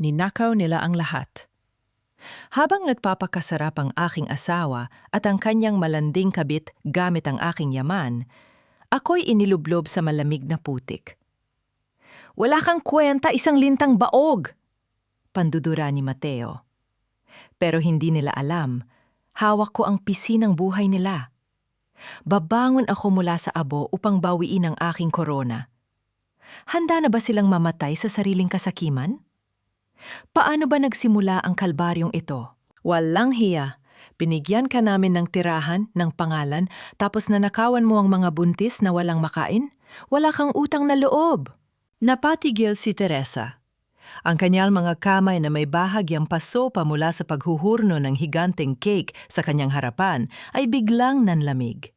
Ninakaw nila ang lahat. Habang nagpapakasarap ang aking asawa at ang kanyang malanding kabit gamit ang aking yaman, ako'y inilublob sa malamig na putik. "Wala kang kwenta, isang lintang baog!" Pandudura ni Mateo. Pero hindi nila alam, hawak ko ang pisi ng buhay nila. Babangon ako mula sa abo upang bawiin ang aking korona. Handa na ba silang mamatay sa sariling kasakiman? Paano ba nagsimula ang kalbaryong ito? Walang hiya. Binigyan ka namin ng tirahan, ng pangalan, tapos nanakawan mo ang mga buntis na walang makain? Wala kang utang na loob. Napatigil si Teresa. Ang kanyang mga kamay na may bahagyang paso pa mula sa paghuhurno ng higanteng cake sa kanyang harapan ay biglang nanlamig.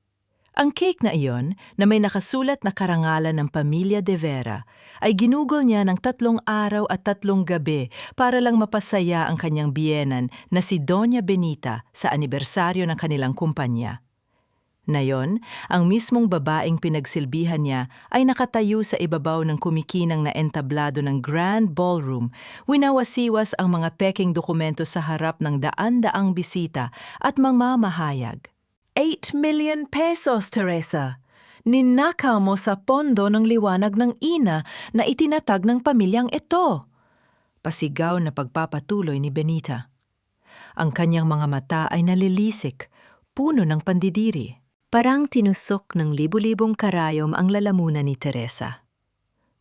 Ang cake na iyon, na may nakasulat na karangalan ng Pamilya de Vera, ay ginugol niya ng 3 araw at 3 gabi para lang mapasaya ang kanyang biyenan na si Doña Benita sa anibersaryo ng kanilang kumpanya. Nayon, ang mismong babaeng pinagsilbihan niya ay nakatayo sa ibabaw ng kumikinang na entablado ng Grand Ballroom, winawasiwas ang mga peking dokumento sa harap ng daan-daang bisita at mamamahayag. 8 million pesos, Teresa! Ninakaw mo sa pondo ng liwanag ng ina na itinatag ng pamilyang ito! Pasigaw na pagpapatuloy ni Benita. Ang kanyang mga mata ay nalilisik, puno ng pandidiri. Parang tinusok ng libu-libong karayom ang lalamunan ni Teresa.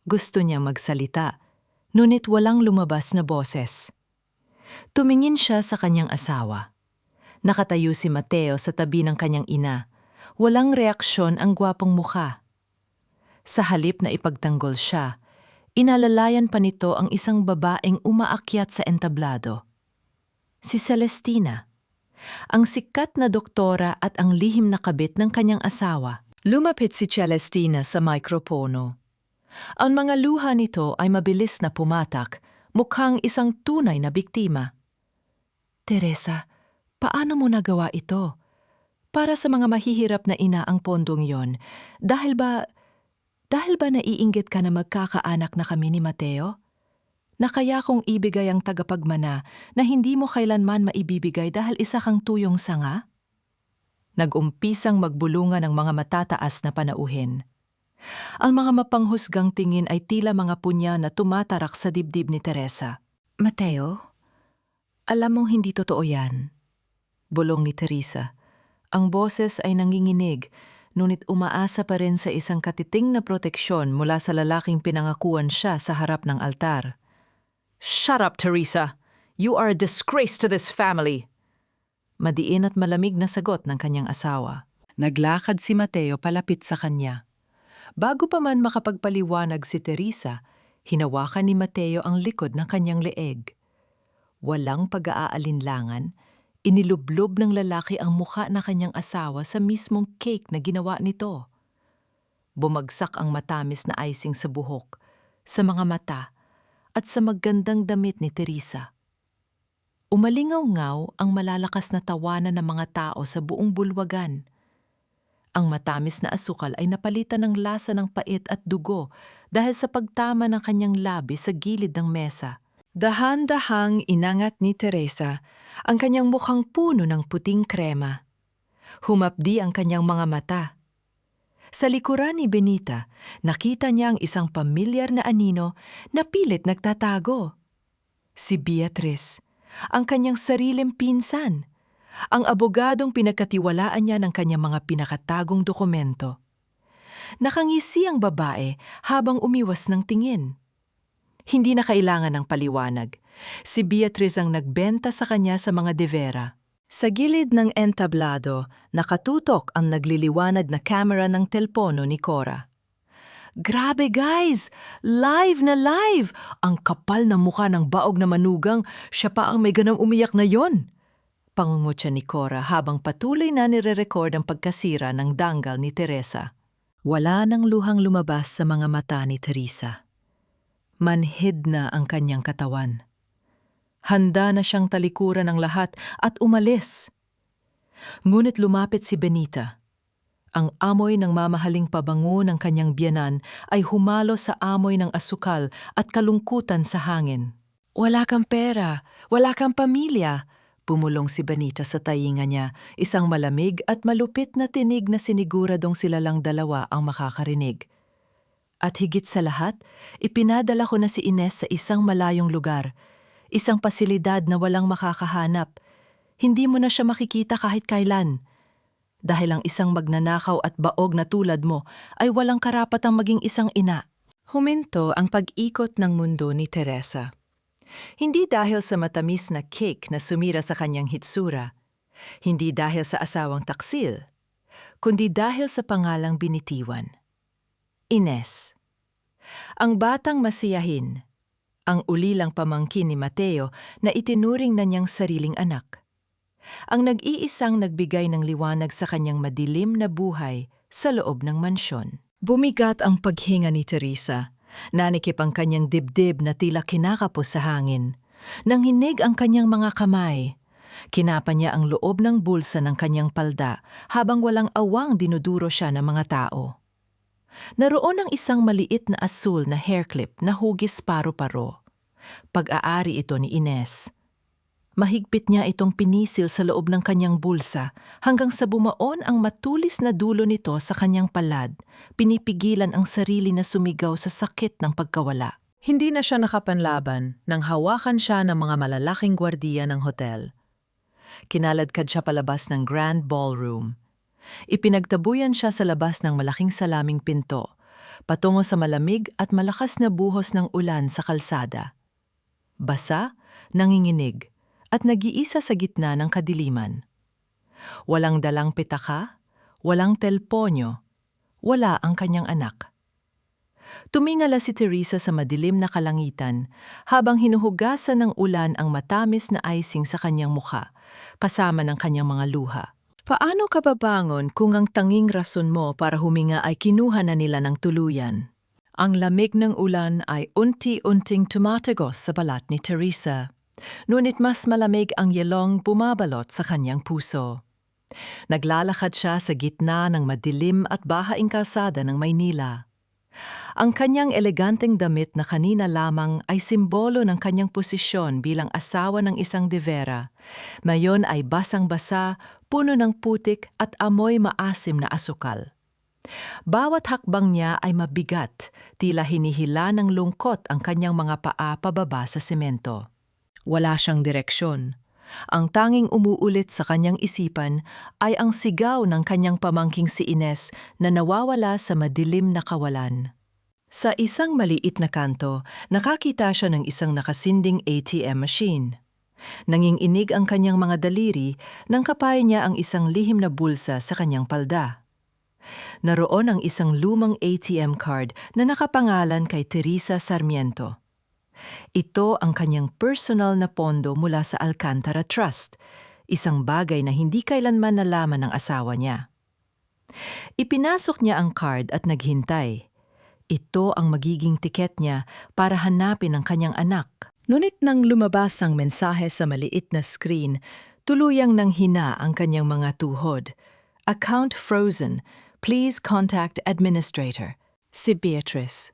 Gusto niyang magsalita, ngunit walang lumabas na boses. Tumingin siya sa kanyang asawa. Nakatayo si Mateo sa tabi ng kanyang ina. Walang reaksyon ang gwapong mukha. Sa halip na ipagtanggol siya, inalalayan pa nito ang isang babaeng umaakyat sa entablado. Si Celestina, ang sikat na doktora at ang lihim na kabit ng kanyang asawa. Lumapit si Celestina sa mikropono. Ang mga luha nito ay mabilis na pumatak, mukhang isang tunay na biktima. "Teresa, paano mo nagawa ito? Para sa mga mahihirap na ina ang pondong yon. Dahil ba naiinggit ka na magkakaanak na kami ni Mateo? Na kaya kong ibigay ang tagapagmana na hindi mo kailanman maibibigay dahil isa kang tuyong sanga?" Nag-umpisang magbulungan ang mga matataas na panauhin. Ang mga mapanghusgang tingin ay tila mga punya na tumatarak sa dibdib ni Teresa. "Mateo, alam mong hindi totoo yan," bulong ni Teresa. Ang boses ay nanginginig, ngunit umaasa pa rin sa isang katiting na proteksyon mula sa lalaking pinangakuan siya sa harap ng altar. "Shut up, Teresa! You are a disgrace to this family!" Madiin at malamig na sagot ng kanyang asawa. Naglakad si Mateo palapit sa kanya. Bago pa man makapagpaliwanag si Teresa, hinawakan ni Mateo ang likod ng kanyang leeg. Walang pag-aalinlangan, inilublob ng lalaki ang mukha na kanyang asawa sa mismong cake na ginawa nito. Bumagsak ang matamis na icing sa buhok, sa mga mata, at sa magandang damit ni Teresa. Umalingaw-ngaw ang malalakas na tawanan ng mga tao sa buong bulwagan. Ang matamis na asukal ay napalitan ng lasa ng pait at dugo dahil sa pagtama ng kanyang labi sa gilid ng mesa. Dahan-dahang inangat ni Teresa ang kanyang mukhang puno ng puting krema. Humapdi ang kanyang mga mata. Sa likuran ni Benita, nakita niya ang isang pamilyar na anino na pilit nagtatago. Si Beatriz, ang kanyang sariling pinsan, ang abogadong pinagkatiwalaan niya ng kanyang mga pinakatagong dokumento. Nakangisi ang babae habang umiwas ng tingin. Hindi na kailangan ng paliwanag. Si Beatriz ang nagbenta sa kanya sa mga De Vera. Sa gilid ng entablado, nakatutok ang nagliliwanag na camera ng telpono ni Cora. "Grabe guys! Live na live! Ang kapal ng mukha ng baog na manugang, siya pa ang may ganang umiyak na yon!" Pangungutya ni Cora habang patuloy na nire-record ang pagkasira ng danggal ni Teresa. Wala nang luhang lumabas sa mga mata ni Teresa. Manhid na ang kanyang katawan. Handa na siyang talikuran ng lahat at umalis. Ngunit lumapit si Benita. Ang amoy ng mamahaling pabango ng kanyang biyanan ay humalo sa amoy ng asukal at kalungkutan sa hangin. Wala kang pera, wala kang pamilya. Pumulong si Benita sa tainga niya, isang malamig at malupit na tinig na siniguradong sila lang dalawa ang makakarinig. At higit sa lahat, ipinadala ko na si Ines sa isang malayong lugar, isang pasilidad na walang makakahanap. Hindi mo na siya makikita kahit kailan. Dahil ang isang magnanakaw at baog na tulad mo ay walang karapatang maging isang ina. Huminto ang pag-ikot ng mundo ni Teresa. Hindi dahil sa matamis na cake na sumira sa kanyang hitsura, hindi dahil sa asawang taksil, kundi dahil sa pangalang binitiwan. Ines. Ang batang masiyahin, ang ulilang pamangkin ni Mateo na itinuring na niyang sariling anak. Ang nag-iisang nagbigay ng liwanag sa kanyang madilim na buhay sa loob ng mansyon. Bumigat ang paghinga ni Teresa. Nanikip ang kanyang dibdib na tila kinakapos sa hangin. Nanghinig ang kanyang mga kamay. Kinapa niya ang loob ng bulsa ng kanyang palda habang walang awang dinuduro siya ng mga tao. Naroon ang isang maliit na asul na hairclip na hugis paro-paro. Pag-aari ito ni Ines. Mahigpit niya itong pinisil sa loob ng kanyang bulsa hanggang sa bumaon ang matulis na dulo nito sa kanyang palad, pinipigilan ang sarili na sumigaw sa sakit ng pagkawala. Hindi na siya nakapanlaban nang hawakan siya ng mga malalaking gwardiya ng hotel. Kinaladkad siya palabas ng Grand Ballroom. Ipinagtabuyan siya sa labas ng malaking salaming pinto, patungo sa malamig at malakas na buhos ng ulan sa kalsada. Basa, nanginginig, at nag-iisa sa gitna ng kadiliman. Walang dalang pitaka, walang telponyo, wala ang kanyang anak. Tumingala si Teresa sa madilim na kalangitan habang hinuhugasan ng ulan ang matamis na icing sa kanyang mukha, kasama ng kanyang mga luha. Paano ka babangon kung ang tanging rason mo para huminga ay kinuha na nila ng tuluyan? Ang lamig ng ulan ay unti-unting tumatagos sa balat ni Teresa. Ngunit mas malamig ang yelong bumabalot sa kanyang puso. Naglalakad siya sa gitna ng madilim at bahaing kalsada ng Maynila. Ang kanyang eleganteng damit na kanina lamang ay simbolo ng kanyang posisyon bilang asawa ng isang de Vera. Ngayon ay basang-basa, puno ng putik at amoy maasim na asukal. Bawat hakbang niya ay mabigat, tila hinihila ng lungkot ang kanyang mga paa pababa sa semento. Wala siyang direksyon. Ang tanging umuulit sa kanyang isipan ay ang sigaw ng kanyang pamangking si Ines na nawawala sa madilim na kawalan. Sa isang maliit na kanto, nakakita siya ng isang nakasinding ATM machine. Nanginginig ang kanyang mga daliri nang kapay niya ang isang lihim na bulsa sa kanyang palda. Naroon ang isang lumang ATM card na nakapangalan kay Teresa Sarmiento. Ito ang kanyang personal na pondo mula sa Alcantara Trust, isang bagay na hindi kailanman nalaman ng asawa niya. Ipinasok niya ang card at naghintay. Ito ang magiging tiket niya para hanapin ang kanyang anak. Ngunit nang lumabas ang mensahe sa maliit na screen, tuluyang nanghina ang kanyang mga tuhod. Account frozen. Please contact administrator. Si Beatrice.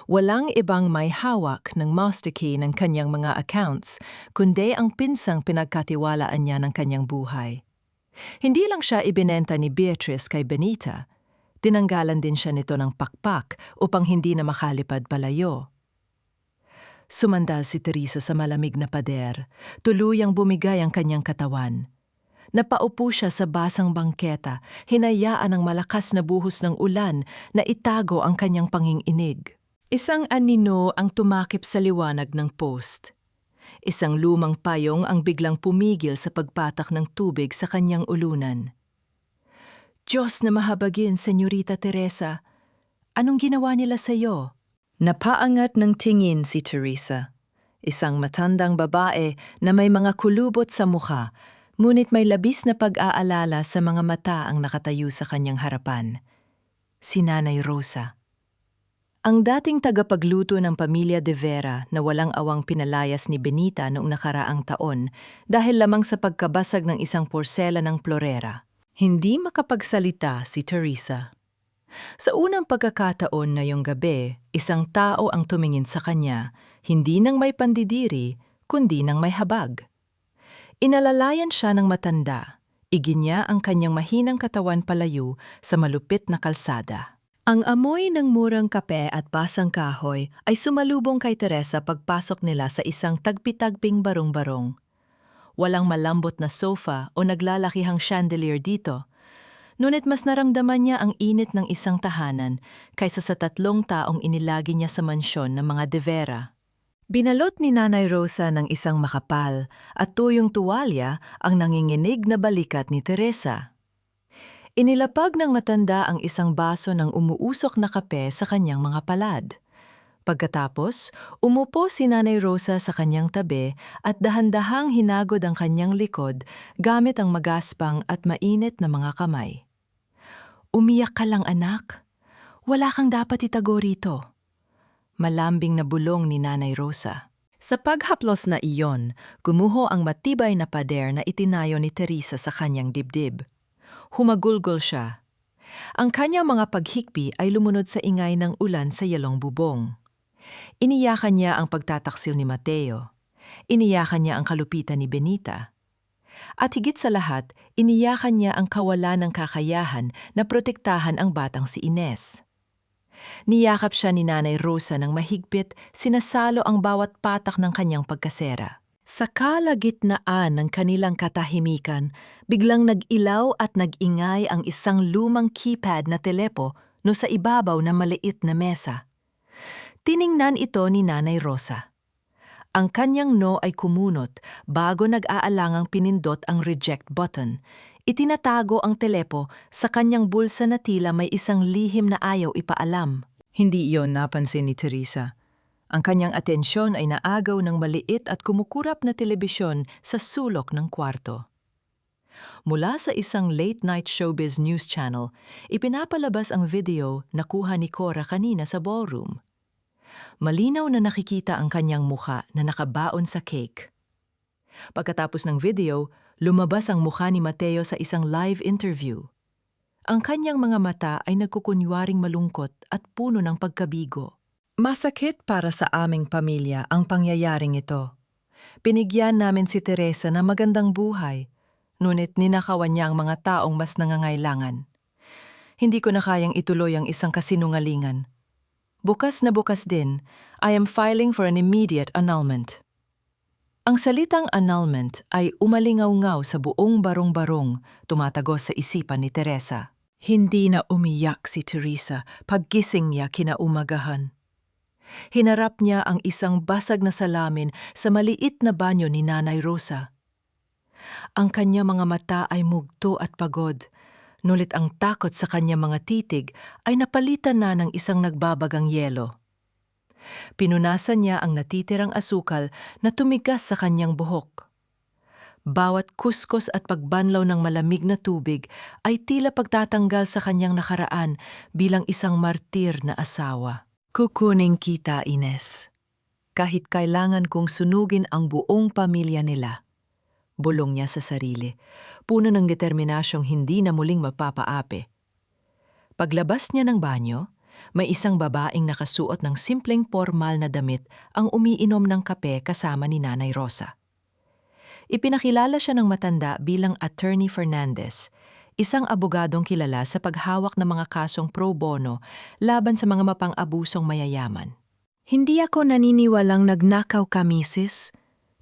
Walang ibang may hawak ng master key ng kanyang mga accounts, kundi ang pinsang pinagkatiwalaan niya ng kanyang buhay. Hindi lang siya ibinenta ni Beatrice kay Benita, tinanggalan din siya nito ng pakpak upang hindi na makalipad palayo. Sumandal si Teresa sa malamig na pader, tuluyang bumigay ang kanyang katawan. Napaupo siya sa basang bangketa, hinayaan ng malakas na buhos ng ulan na itago ang kanyang panginginig. Isang anino ang tumakip sa liwanag ng post. Isang lumang payong ang biglang pumigil sa pagpatak ng tubig sa kanyang ulunan. Diyos na mahabagin, Senyorita Teresa. Anong ginawa nila sa iyo? Napaangat ng tingin si Teresa. Isang matandang babae na may mga kulubot sa mukha, ngunit may labis na pag-aalala sa mga mata ang nakatayo sa kanyang harapan. Si Nanay Rosa. Ang dating tagapagluto ng pamilya de Vera na walang awang pinalayas ni Benita noong nakaraang taon dahil lamang sa pagkabasag ng isang porsela ng florera. Hindi makapagsalita si Teresa. Sa unang pagkakataon na yung gabi, isang tao ang tumingin sa kanya, hindi ng may pandidiri, kundi ng may habag. Inalalayan siya ng matanda. Iginya ang kanyang mahinang katawan palayo sa malupit na kalsada. Ang amoy ng murang kape at basang kahoy ay sumalubong kay Teresa pagpasok nila sa isang tagpi-tagping barong-barong. Walang malambot na sofa o naglalakihang chandelier dito. Ngunit mas naramdaman niya ang init ng isang tahanan kaysa sa 3 taong inilagi niya sa mansyon ng mga De Vera. Binalot ni Nanay Rosa ng isang makapal at tuyong tuwalya ang nanginginig na balikat ni Teresa. Inilapag ng matanda ang isang baso ng umuusok na kape sa kanyang mga palad. Pagkatapos, umupo si Nanay Rosa sa kanyang tabi at dahan-dahang hinagod ang kanyang likod gamit ang magaspang at mainit na mga kamay. "Umiyak ka lang, anak. Wala kang dapat itago rito." Malambing na bulong ni Nanay Rosa. Sa paghaplos na iyon, gumuho ang matibay na pader na itinayo ni Teresa sa kanyang dibdib. Humagulgol siya. Ang kanyang mga paghikbi ay lumunod sa ingay ng ulan sa yalong bubong. Iniyakan niya ang pagtataksil ni Mateo. Iniyakan niya ang kalupitan ni Benita. At higit sa lahat, iniyakan niya ang kawalan ng kakayahan na protektahan ang batang si Ines. Niyakap siya ni Nanay Rosa ng mahigpit, sinasalo ang bawat patak ng kanyang pagkasera. Sa kalagitnaan ng kanilang katahimikan, biglang nag-ilaw at nag-ingay ang isang lumang keypad na telepo no sa ibabaw ng maliit na mesa. Tiningnan ito ni Nanay Rosa. Ang kanyang no ay kumunot bago nag-aalangang pinindot ang reject button. Itinatago ang telepo sa kanyang bulsa na tila may isang lihim na ayaw ipaalam. Hindi iyon napansin ni Teresa. Ang kanyang atensyon ay naagaw ng maliit at kumukurap na telebisyon sa sulok ng kwarto. Mula sa isang late-night showbiz news channel, ipinapalabas ang video na kuha ni Cora kanina sa ballroom. Malinaw na nakikita ang kanyang mukha na nakabaon sa cake. Pagkatapos ng video, lumabas ang mukha ni Mateo sa isang live interview. Ang kanyang mga mata ay nagkukunwaring malungkot at puno ng pagkabigo. "Masakit para sa aming pamilya ang pangyayaring ito. Binigyan namin si Teresa ng magandang buhay, ngunit ninakawan niya ang mga taong mas nangangailangan. Hindi ko na kayang ituloy ang isang kasinungalingan. Bukas na bukas din, I am filing for an immediate annulment." Ang salitang annulment ay umalingaw-ngaw sa buong barong-barong, tumatagos sa isipan ni Teresa. Hindi na umiyak si Teresa paggising niya kinaumagahan. Hinarap niya ang isang basag na salamin sa maliit na banyo ni Nanay Rosa. Ang kanya mga mata ay mugto at pagod, nulit ang takot sa kanya mga titig ay napalitan na ng isang nagbabagang yelo. Pinunasan niya ang natitirang asukal na tumigas sa kanyang buhok. Bawat kuskos at pagbanlaw ng malamig na tubig ay tila pagtatanggal sa kanyang nakaraan bilang isang martir na asawa. "Kukunin kita, Ines. Kahit kailangan kong sunugin ang buong pamilya nila," bulong niya sa sarili, puno ng determinasyong hindi na muling magpapaapi. Paglabas niya ng banyo, may isang babaeng nakasuot ng simpleng formal na damit ang umiinom ng kape kasama ni Nanay Rosa. Ipinakilala siya ng matanda bilang Attorney Fernandez, isang abogadong kilala sa paghawak ng mga kasong pro bono laban sa mga mapang-abusong mayayaman. "Hindi ako naniniwalang nagnakaw ka, Mrs."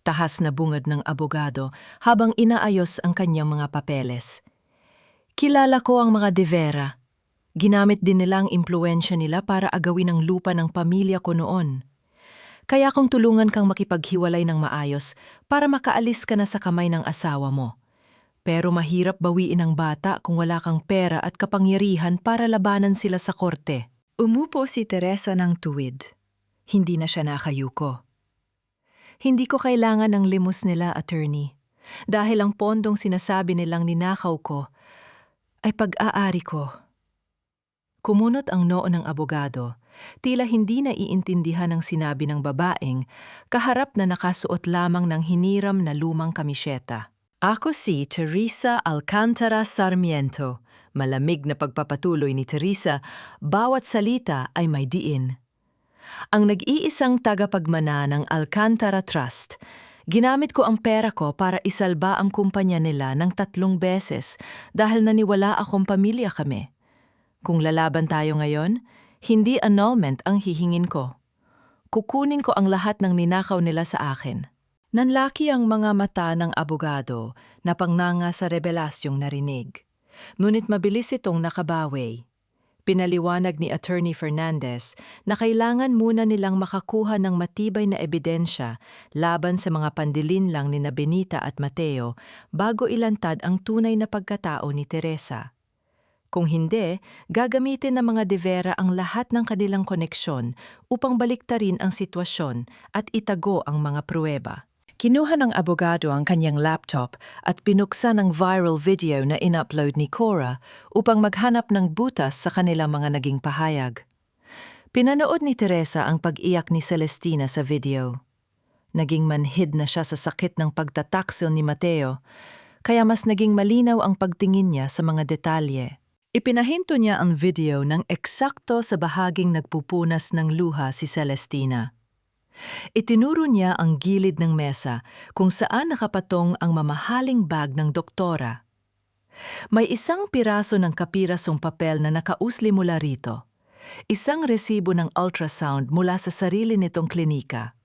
Tahas na bungad ng abogado habang inaayos ang kanyang mga papeles. "Kilala ko ang mga De Vera. Ginamit din nila ang impluensya nila para agawin ang lupa ng pamilya ko noon. Kaya kung tulungan kang makipaghiwalay ng maayos para makaalis ka na sa kamay ng asawa mo. Pero mahirap bawiin ang bata kung wala kang pera at kapangyarihan para labanan sila sa korte." Umupo si Teresa ng tuwid. Hindi na siya nakayuko. "Hindi ko kailangan ng limos nila, attorney. Dahil ang pondong sinasabi nilang ninakaw ko ay pag-aari ko." Kumunot ang noo ng abogado, tila hindi na iintindihan ang sinabi ng babaeng, kaharap na nakasuot lamang ng hiniram na lumang kamisyeta. "Ako si Teresa Alcantara Sarmiento." Malamig na pagpapatuloy ni Teresa, bawat salita ay may diin. Ang nag-iisang tagapagmana ng Alcantara Trust. Ginamit ko ang pera ko para isalba ang kumpanya nila ng 3 beses dahil naniwala akong pamilya kami. Kung lalaban tayo ngayon, hindi annulment ang hihingin ko. Kukunin ko ang lahat ng ninakaw nila sa akin. Nanlaki ang mga mata ng abogado na pangnanga sa rebelasyong narinig. Ngunit mabilis itong nakabawi. Pinaliwanag ni Attorney Fernandez na kailangan muna nilang makakuha ng matibay na ebidensya laban sa mga pandilinlang ni Benita at Mateo bago ilantad ang tunay na pagkatao ni Teresa. Kung hindi, gagamitin ng mga De Vera ang lahat ng kanilang koneksyon upang baliktarin ang sitwasyon at itago ang mga pruweba. Kinuha ng abogado ang kanyang laptop at binuksan ang viral video na in-upload ni Cora upang maghanap ng butas sa kanilang mga naging pahayag. Pinanood ni Teresa ang pag-iyak ni Celestina sa video. Naging manhid na siya sa sakit ng pagtataksil ni Mateo, kaya mas naging malinaw ang pagtingin niya sa mga detalye. Ipinahinto niya ang video ng eksakto sa bahaging nagpupunas ng luha si Celestina. Itinuro niya ang gilid ng mesa kung saan nakapatong ang mamahaling bag ng doktora. May isang piraso ng kapirasong papel na nakausli mula rito. Isang resibo ng ultrasound mula sa sarili nitong klinika.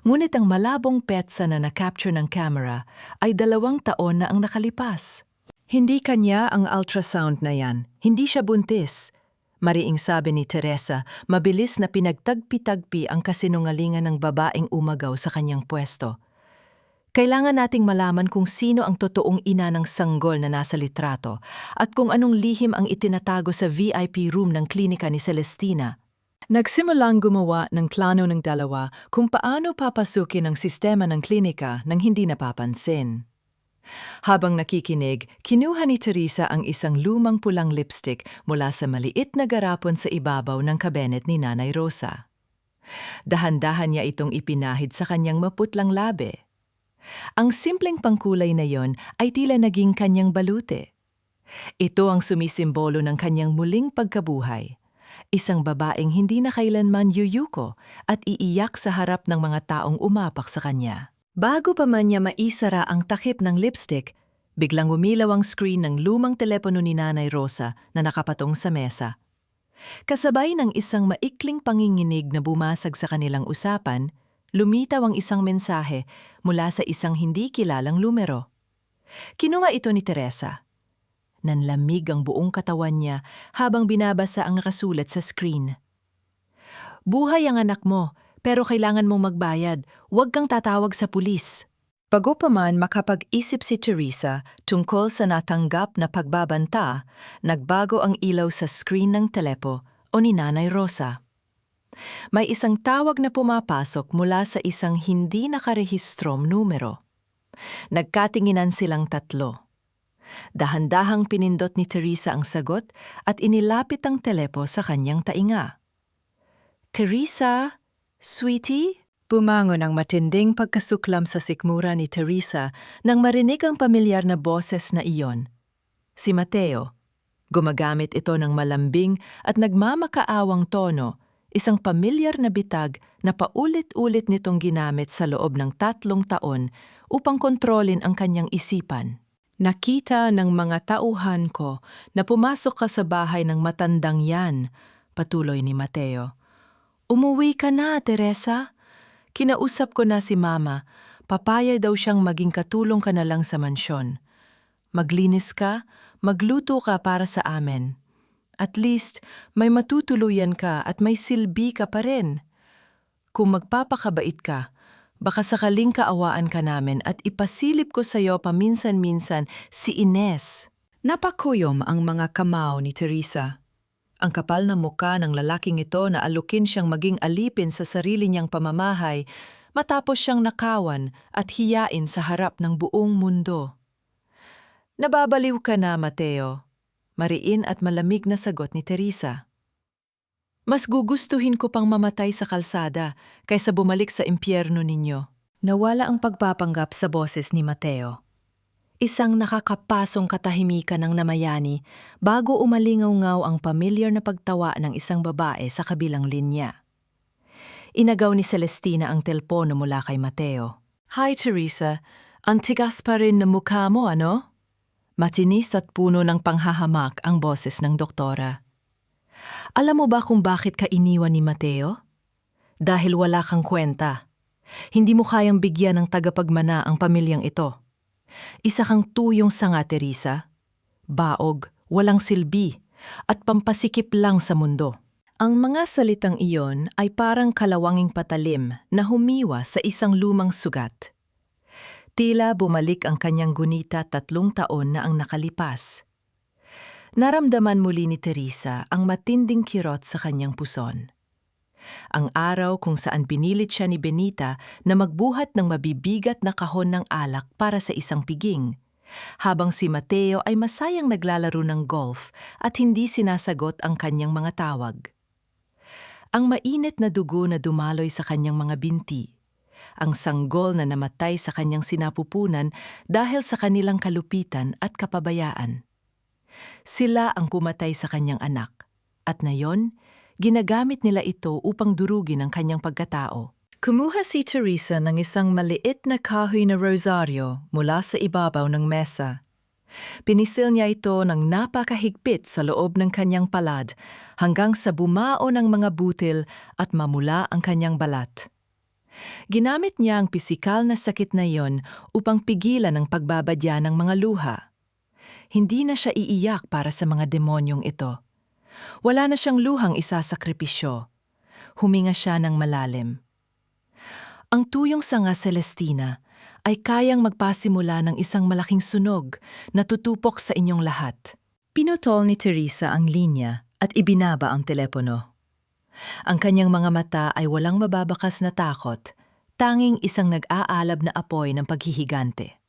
Ngunit ang malabong petsa na na-capture ng camera ay 2 taon na ang nakalipas. Hindi kanya ang ultrasound na yan. Hindi siya buntis. Mariing sabi ni Teresa, mabilis na pinagtagpi-tagpi ang kasinungalingan ng babaeng umagaw sa kanyang pwesto. Kailangan nating malaman kung sino ang totoong ina ng sanggol na nasa litrato at kung anong lihim ang itinatago sa VIP room ng klinika ni Celestina. Nagsimulang gumawa ng plano ng dalawa kung paano papasukin ang sistema ng klinika nang hindi napapansin. Habang nakikinig, kinuha ni Teresa ang isang lumang pulang lipstick mula sa maliit na garapon sa ibabaw ng kabinet ni Nanay Rosa. Dahan-dahan niya itong ipinahid sa kanyang maputlang labi. Ang simpleng pangkulay na yon ay tila naging kanyang balute. Ito ang sumisimbolo ng kanyang muling pagkabuhay. Isang babaeng hindi na kailanman yuyuko at iiyak sa harap ng mga taong umapak sa kanya. Bago pa man niya maisara ang takip ng lipstick, biglang umilaw ang screen ng lumang telepono ni Nanay Rosa na nakapatong sa mesa. Kasabay ng isang maikling panginginig na bumasag sa kanilang usapan, lumitaw ang isang mensahe mula sa isang hindi kilalang numero. Kinuha ito ni Teresa. Nanlamig ang buong katawan niya habang binabasa ang nakasulat sa screen. Buhay ang anak mo, pero kailangan mong magbayad. Huwag kang tatawag sa pulis. Bago pa man makapag-isip si Teresa tungkol sa natanggap na pagbabanta, nagbago ang ilaw sa screen ng telepo o ni Nanay Rosa. May isang tawag na pumapasok mula sa isang hindi nakarehistrom numero. Nagkatinginan silang tatlo. Dahan-dahang pinindot ni Teresa ang sagot at inilapit ang telepo sa kanyang tainga. Teresa? Sweetie? Bumangon ang matinding pagkasuklam sa sikmura ni Teresa nang marinig ang pamilyar na boses na iyon. Si Mateo. Gumagamit ito ng malambing at nagmamakaawang tono, isang pamilyar na bitag na paulit-ulit nitong ginamit sa loob ng 3 taon upang kontrolin ang kanyang isipan. Nakita ng mga tauhan ko na pumasok ka sa bahay ng matandang yan, patuloy ni Mateo. Umuwi ka na, Teresa. Kinausap ko na si Mama. Papaya daw siyang maging katulong ka na lang sa mansyon. Maglinis ka, magluto ka para sa amin. At least, may matutuluyan ka at may silbi ka pa rin. Kung magpapakabait ka, baka sakaling kaawaan ka namin at ipasilip ko sa iyo paminsan-minsan si Ines. Napakuyom ang mga kamao ni Teresa. Ang kapal na muka ng lalaking ito na alukin siyang maging alipin sa sarili niyang pamamahay matapos siyang nakawan at hiyain sa harap ng buong mundo. Nababaliw ka na, Mateo. Mariin at malamig na sagot ni Teresa. Mas gugustuhin ko pang mamatay sa kalsada kaysa bumalik sa impyerno ninyo. Nawala ang pagpapanggap sa boses ni Mateo. Isang nakakapasong katahimikan ng namayani bago umalingaw-ngaw ang pamilyar na pagtawa ng isang babae sa kabilang linya. Inagaw ni Celestina ang telepono mula kay Mateo. Hi, Teresa. Ang tigas pa rin na mukha mo, ano? Matinis at puno ng panghahamak ang boses ng doktora. Alam mo ba kung bakit ka iniwan ni Mateo? Dahil wala kang kwenta. Hindi mo kayang bigyan ng tagapagmana ang pamilyang ito. Isa kang tuyong sanga, Teresa. Baog, walang silbi, at pampasikip lang sa mundo. Ang mga salitang iyon ay parang kalawanging patalim na humiwa sa isang lumang sugat. Tila bumalik ang kanyang gunita 3 taon na ang nakalipas. Naramdaman muli ni Teresa ang matinding kirot sa kanyang puson. Ang araw kung saan pinilit siya ni Benita na magbuhat ng mabibigat na kahon ng alak para sa isang piging, habang si Mateo ay masayang naglalaro ng golf at hindi sinasagot ang kanyang mga tawag. Ang mainit na dugo na dumaloy sa kanyang mga binti, ang sanggol na namatay sa kanyang sinapupunan dahil sa kanilang kalupitan at kapabayaan. Sila ang pumatay sa kanyang anak, at ngayon, ginagamit nila ito upang durugin ang kanyang pagkatao. Kumuha si Teresa ng isang maliit na kahoy na rosaryo mula sa ibabaw ng mesa. Pinisil niya ito ng napakahigpit sa loob ng kanyang palad hanggang sa bumao ng mga butil at mamula ang kanyang balat. Ginamit niya ang pisikal na sakit na iyon upang pigilan ang pagbabadya ng mga luha. Hindi na siya iiyak para sa mga demonyong ito. Wala na siyang luhang isasakripisyo. Huminga siya ng malalim. Ang tuyong sanga, Celestina, ay kayang magpasimula ng isang malaking sunog na tutupok sa inyong lahat. Pinutol ni Teresa ang linya at ibinaba ang telepono. Ang kanyang mga mata ay walang mababakas na takot, tanging isang nag-aalab na apoy ng paghihigante.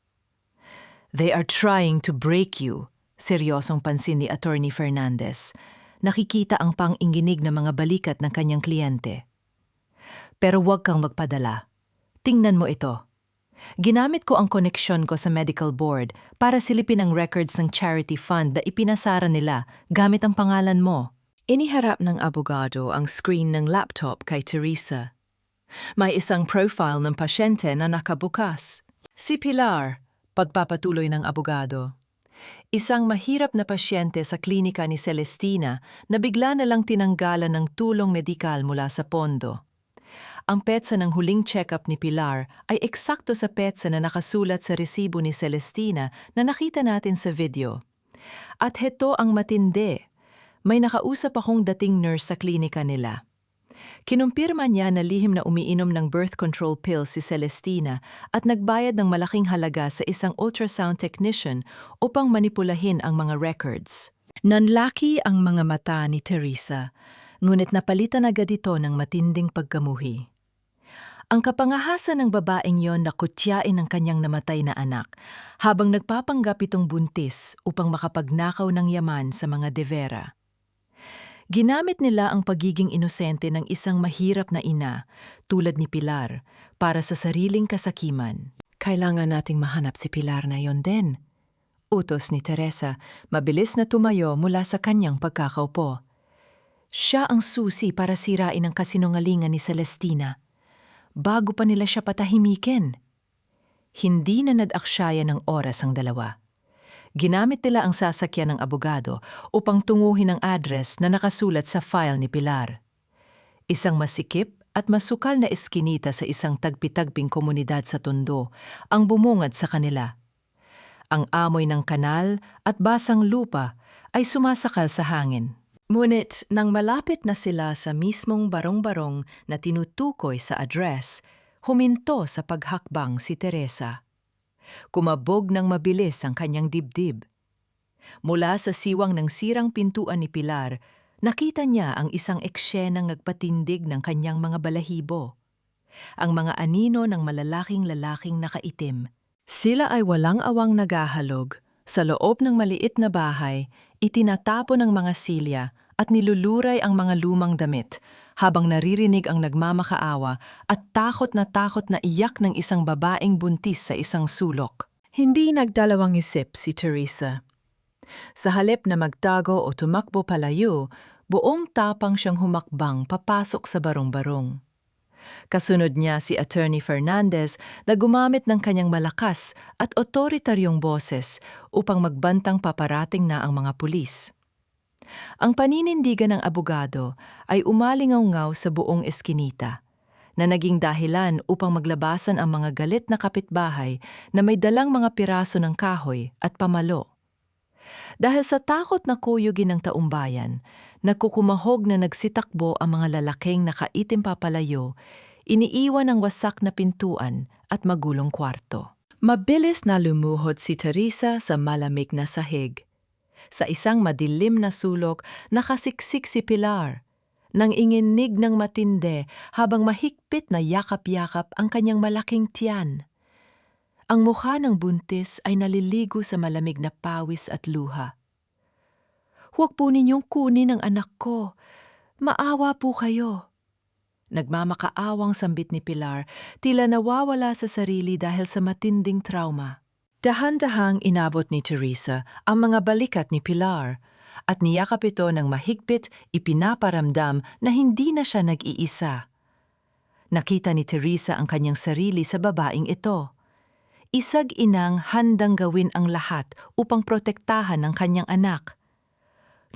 They are trying to break you, seryosong pansin ni Attorney Fernandez. Nakikita ang pang-inginig na mga balikat ng kanyang kliyente. Pero huwag kang magpadala. Tingnan mo ito. Ginamit ko ang koneksyon ko sa medical board para silipin ang records ng charity fund na ipinasara nila gamit ang pangalan mo. Iniharap ng abogado ang screen ng laptop kay Teresa. May isang profile ng pasyente na nakabukas. Si Pilar, pagpapatuloy ng abogado. Isang mahirap na pasyente sa klinika ni Celestina na bigla na lang tinanggalan ng tulong medikal mula sa pondo. Ang petsa ng huling check-up ni Pilar ay eksakto sa petsa na nakasulat sa resibo ni Celestina na nakita natin sa video. At heto ang matindi. May nakausap akong dating nurse sa klinika nila. Kinumpirma niya na lihim na umiinom ng birth control pill si Celestina at nagbayad ng malaking halaga sa isang ultrasound technician upang manipulahin ang mga records. Nanlaki ang mga mata ni Teresa, ngunit napalitan agad ito ng matinding pagkamuhi. Ang kapangahasan ng babaeng yon na kutyain ang kanyang namatay na anak habang nagpapanggap itong buntis upang makapagnakaw ng yaman sa mga devera. Ginamit nila ang pagiging inosente ng isang mahirap na ina, tulad ni Pilar, para sa sariling kasakiman. Kailangan nating mahanap si Pilar na yon din. Utos ni Teresa, mabilis na tumayo mula sa kanyang pagkakaupo. Siya ang susi para sirain ang kasinungalingan ni Celestina. Bago pa nila siya patahimikin. Hindi na nag-aksyaya ng oras ang dalawa. Ginamit nila ang sasakyan ng abogado upang tunguhin ang address na nakasulat sa file ni Pilar. Isang masikip at masukal na eskinita sa isang tagpi-tagping komunidad sa Tondo ang bumungad sa kanila. Ang amoy ng kanal at basang lupa ay sumasakal sa hangin. Ngunit nang malapit na sila sa mismong barong-barong na tinutukoy sa address, huminto sa paghakbang si Teresa. Kumabog ng mabilis ang kanyang dibdib. Mula sa siwang ng sirang pintuan ni Pilar, nakita niya ang isang eksenang nagpatindig ng kanyang mga balahibo. Ang mga anino ng malalaking-lalaking nakaitim. Sila ay walang awang nagahalog. Sa loob ng maliit na bahay, itinatapo ng mga silya at niluluray ang mga lumang damit habang naririnig ang nagmamakaawa at takot na iyak ng isang babaeng buntis sa isang sulok. Hindi nagdalawang isip si Teresa. Sa halip na magtago o tumakbo palayo, buong tapang siyang humakbang papasok sa barong-barong. Kasunod niya si Attorney Fernandez na gumamit ng kanyang malakas at otoritaryong boses upang magbantang paparating na ang mga pulis. Ang paninindigan ng abogado ay umalingaw-ngaw sa buong eskinita, na naging dahilan upang maglabasan ang mga galit na kapitbahay na may dalang mga piraso ng kahoy at pamalo. Dahil sa takot na kuyugin ng taumbayan, nagkukumahog na nagsitakbo ang mga lalaking nakaitim papalayo, iniiwan ang wasak na pintuan at magulong kwarto. Mabilis na lumuhod si Teresa sa malamig na sahig. Sa isang madilim na sulok, nakasiksik si Pilar, nang inginig ng matindi habang mahigpit na yakap-yakap ang kanyang malaking tiyan. Ang mukha ng buntis ay naliligo sa malamig na pawis at luha. "Huwag po ninyong kunin ang anak ko. Maawa po kayo." Nagmamakaawang sambit ni Pilar, tila nawawala sa sarili dahil sa matinding trauma. Dahan-dahang inabot ni Teresa ang mga balikat ni Pilar at niyakap ito ng mahigpit, ipinaparamdam na hindi na siya nag-iisa. Nakita ni Teresa ang kanyang sarili sa babaeng ito. Isag-inang handang gawin ang lahat upang protektahan ang kanyang anak.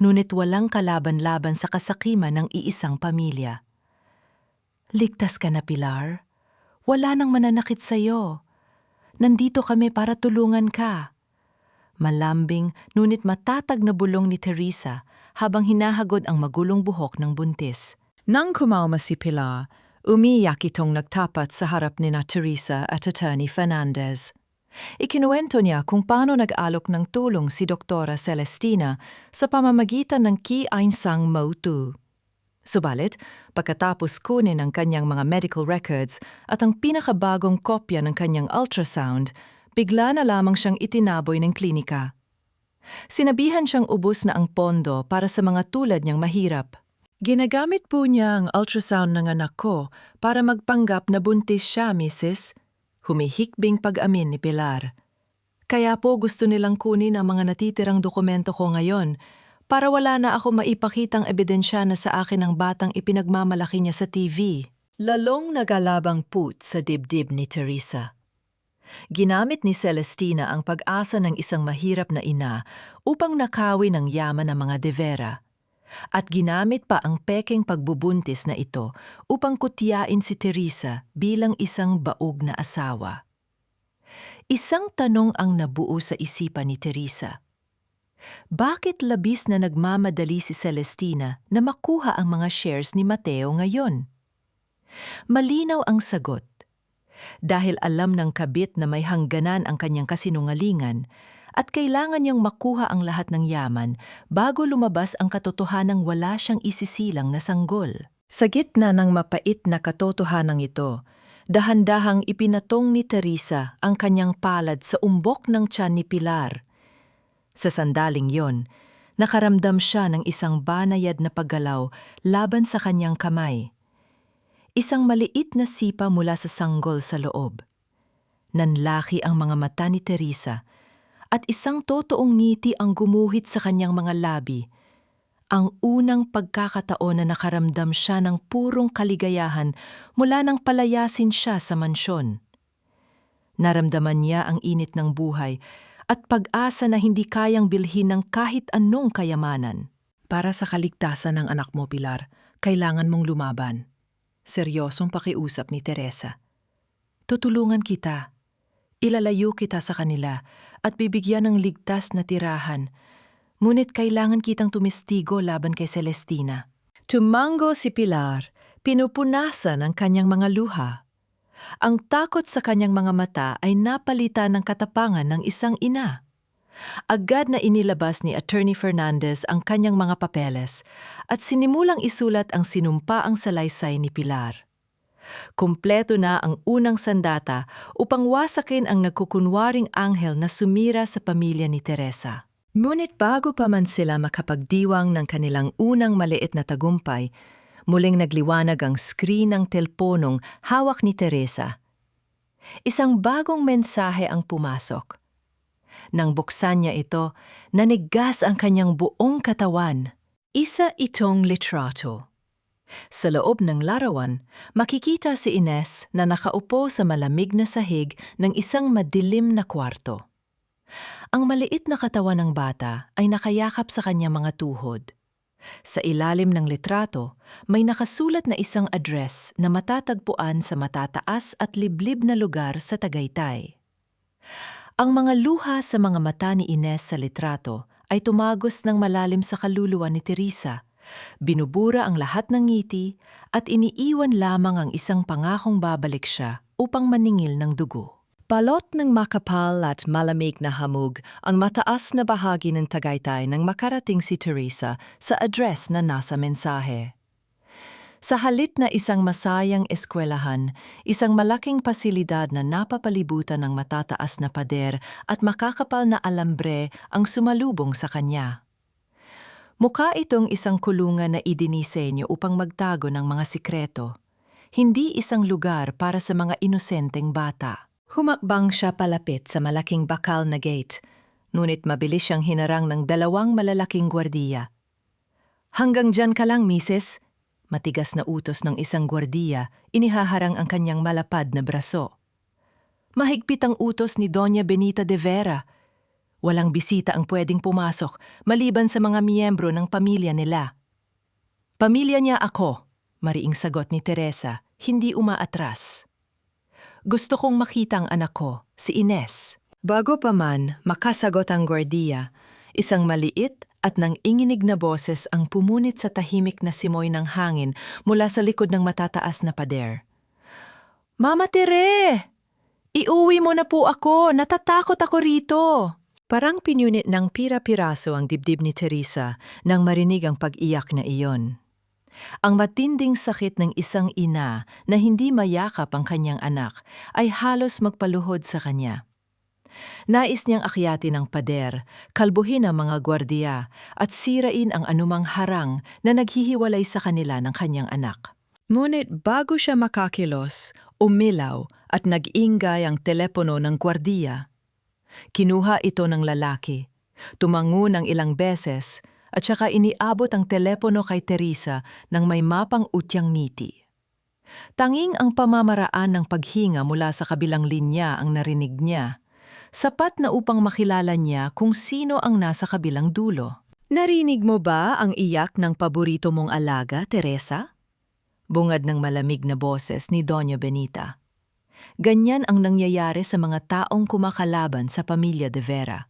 Ngunit walang kalaban-laban sa kasakiman ng iisang pamilya. "Ligtas ka na, Pilar. Wala nang mananakit sa'yo. Nandito kami para tulungan ka." Malambing ngunit matatag na bulong ni Teresa habang hinahagod ang magulong buhok ng buntis. Nang kumalma si Pilar, umiyak itong nagtapat sa harap ni Teresa at Attorney Fernandez. Ikinuwento niya kung paano nag-alok ng tulong si Doktora Celestina sa pamamagitan ng Ki-Ain-Sang Mo-tu. Subalit, pagkatapos kunin ang kanyang mga medical records at ang pinakabagong kopya ng kanyang ultrasound, bigla na lamang siyang itinaboy ng klinika. Sinabihan siyang ubos na ang pondo para sa mga tulad niyang mahirap. "Ginagamit po niya ang ultrasound ng anak ko para magpanggap na buntis siya, Mrs." Humihikbing pag-amin ni Pilar. "Kaya po gusto nilang kunin ang mga natitirang dokumento ko ngayon para wala na ako maipakitang ebidensya na sa akin ang batang ipinagmamalaki niya sa TV." Lalong nagalabang put sa dibdib ni Teresa. Ginamit ni Celestina ang pag-asa ng isang mahirap na ina upang nakawin ang yaman ng mga De Vera. At ginamit pa ang pekeng pagbubuntis na ito upang kutyain si Teresa bilang isang baog na asawa. Isang tanong ang nabuo sa isipan ni Teresa. Bakit labis na nagmamadali si Celestina na makuha ang mga shares ni Mateo ngayon? Malinaw ang sagot. Dahil alam ng kabit na may hangganan ang kanyang kasinungalingan at kailangan niyang makuha ang lahat ng yaman bago lumabas ang katotohanang wala siyang isisilang na sanggol. Sa gitna ng mapait na katotohanan ito, dahan-dahang ipinatong ni Teresa ang kanyang palad sa umbok ng tiyan ni Pilar. Sa sandaling yon, nakaramdam siya ng isang banayad na paggalaw laban sa kanyang kamay. Isang maliit na sipa mula sa sanggol sa loob. Nanlaki ang mga mata ni Teresa at isang totoong ngiti ang gumuhit sa kanyang mga labi. Ang unang pagkakataon na nakaramdam siya ng purong kaligayahan mula nang palayasin siya sa mansyon. Naramdaman niya ang init ng buhay at pag-asa na hindi kayang bilhin ng kahit anong kayamanan. "Para sa kaligtasan ng anak mo, Pilar, kailangan mong lumaban." Seryosong pakiusap ni Teresa. "Tutulungan kita. Ilalayo kita sa kanila at bibigyan ng ligtas na tirahan. Ngunit kailangan kitang tumistigo laban kay Celestina." Tumango si Pilar, pinupunasan ang kanyang mga luha. Ang takot sa kanyang mga mata ay napalitan ng katapangan ng isang ina. Agad na inilabas ni Attorney Fernandez ang kanyang mga papeles at sinimulang isulat ang sinumpaang salaysay ni Pilar. Kumpleto na ang unang sandata upang wasakin ang nagkukunwaring anghel na sumira sa pamilya ni Teresa. Ngunit bago pa man sila makapagdiwang ng kanilang unang maliit na tagumpay, muling nagliwanag ang screen ng telponong hawak ni Teresa. Isang bagong mensahe ang pumasok. Nang buksan niya ito, nanigas ang kanyang buong katawan. Isa itong litrato. Sa loob ng larawan, makikita si Ines na nakaupo sa malamig na sahig ng isang madilim na kwarto. Ang maliit na katawan ng bata ay nakayakap sa kanyang mga tuhod. Sa ilalim ng litrato, may nakasulat na isang address na matatagpuan sa matataas at liblib na lugar sa Tagaytay. Ang mga luha sa mga mata ni Ines sa litrato ay tumagos ng malalim sa kaluluwa ni Teresa. Binubura ang lahat ng ngiti at iniiwan lamang ang isang pangakong babalik siya upang maningil ng dugo. Balot ng makapal at malamig na hamog ang mataas na bahagi ng Tagaytay nang makarating si Teresa sa address na nasa mensahe. Sa halit na isang masayang eskwelahan, isang malaking pasilidad na napapalibutan ng matataas na pader at makakapal na alambre ang sumalubong sa kanya. Mukha itong isang kulungan na idinisenyo upang magtago ng mga sikreto, hindi isang lugar para sa mga inosenteng bata. Humakbang siya palapit sa malaking bakal na gate, ngunit mabilis siyang hinarang ng dalawang malalaking gwardiya. "Hanggang dyan ka lang, misis," matigas na utos ng isang gwardiya, inihaharang ang kanyang malapad na braso. Mahigpit ang utos ni Doña Benita de Vera. Walang bisita ang pwedeng pumasok maliban sa mga miyembro ng pamilya nila. "Pamilya niya ako," mariing sagot ni Teresa, hindi umaatras. "Gusto kong makita ang anak ko, si Ines." Bago pa man makasagot ang gwardiya, isang maliit at nanginginig na boses ang pumunit sa tahimik na simoy ng hangin mula sa likod ng matataas na pader. "Mama Tere! Iuwi mo na po ako! Natatakot ako rito!" Parang pinunit ng pira-piraso ang dibdib ni Teresa nang marinig ang pag-iyak na iyon. Ang matinding sakit ng isang ina na hindi mayakap ang kanyang anak ay halos magpaluhod sa kanya. Nais niyang akyatin ang pader, kalbuhin ang mga gwardiya at sirain ang anumang harang na naghihiwalay sa kanila ng kanyang anak. Ngunit bago siya makakilos, umilaw at nag-ingay ang telepono ng gwardiya. Kinuha ito ng lalaki, tumango ng ilang beses at saka iniabot ang telepono kay Teresa nang may mapang utyang ngiti. Tanging ang pamamaraan ng paghinga mula sa kabilang linya ang narinig niya, sapat na upang makilala niya kung sino ang nasa kabilang dulo. "Narinig mo ba ang iyak ng paborito mong alaga, Teresa?" Bungad ng malamig na boses ni Doña Benita. Ganyan ang nangyayari sa mga taong kumakalaban sa pamilya de Vera.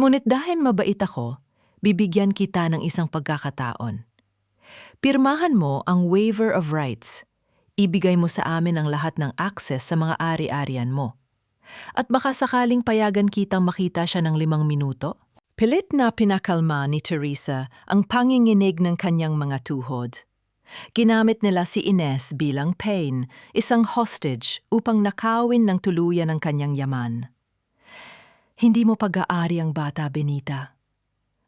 Ngunit dahil mabait ako, bibigyan kita ng isang pagkakataon. Pirmahan mo ang waiver of rights. Ibigay mo sa amin ang lahat ng access sa mga ari-arian mo. At baka sakaling payagan kitang makita siya ng 5 minuto? Pilit na pinakalma ni Teresa ang panginginig ng kanyang mga tuhod. Ginamit nila si Ines bilang pain, isang hostage upang nakawin ng tuluyan ng kanyang yaman. "Hindi mo pag-aari ang bata, Benita."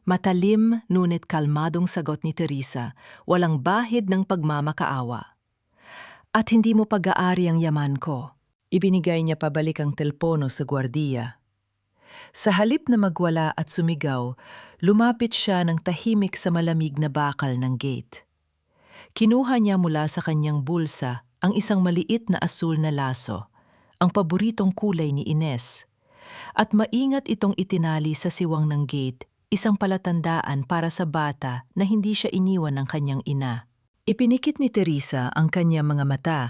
Matalim ngunit kalmadong sagot ni Teresa, walang bahid ng pagmamakaawa. "At hindi mo pag-aari ang yaman ko." Ibinigay niya pabalik ang telpono sa gwardiya. Sa halip na magwala at sumigaw, lumapit siya ng tahimik sa malamig na bakal ng gate. Kinuha niya mula sa kanyang bulsa ang isang maliit na asul na laso, ang paboritong kulay ni Ines, at maingat itong itinali sa siwang ng gate, isang palatandaan para sa bata na hindi siya iniwan ng kanyang ina. Ipinikit ni Teresa ang kanyang mga mata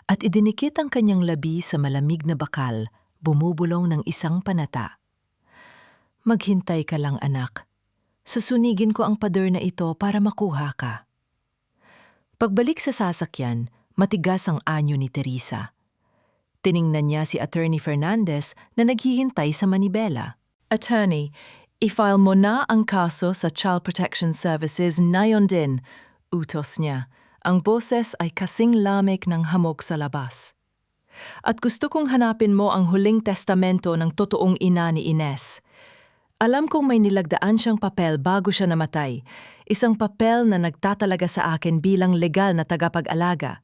at idinikit ang kanyang labi sa malamig na bakal, bumubulong ng isang panata. "Maghintay ka lang, anak. Susunigin ko ang pader na ito para makuha ka." Pagbalik sa sasakyan, matigas ang anyo ni Teresa. Tiningnan niya si Attorney Fernandez na naghihintay sa manibela. "Attorney, i-file mo na ang kaso sa Child Protection Services ngayon din," utos niya. Ang boses ay kasing lamig ng hamog sa labas. "At gusto kong hanapin mo ang huling testamento ng totoong ina ni Ines. Alam kong may nilagdaan siyang papel bago siya namatay. Isang papel na nagtatalaga sa akin bilang legal na tagapag-alaga.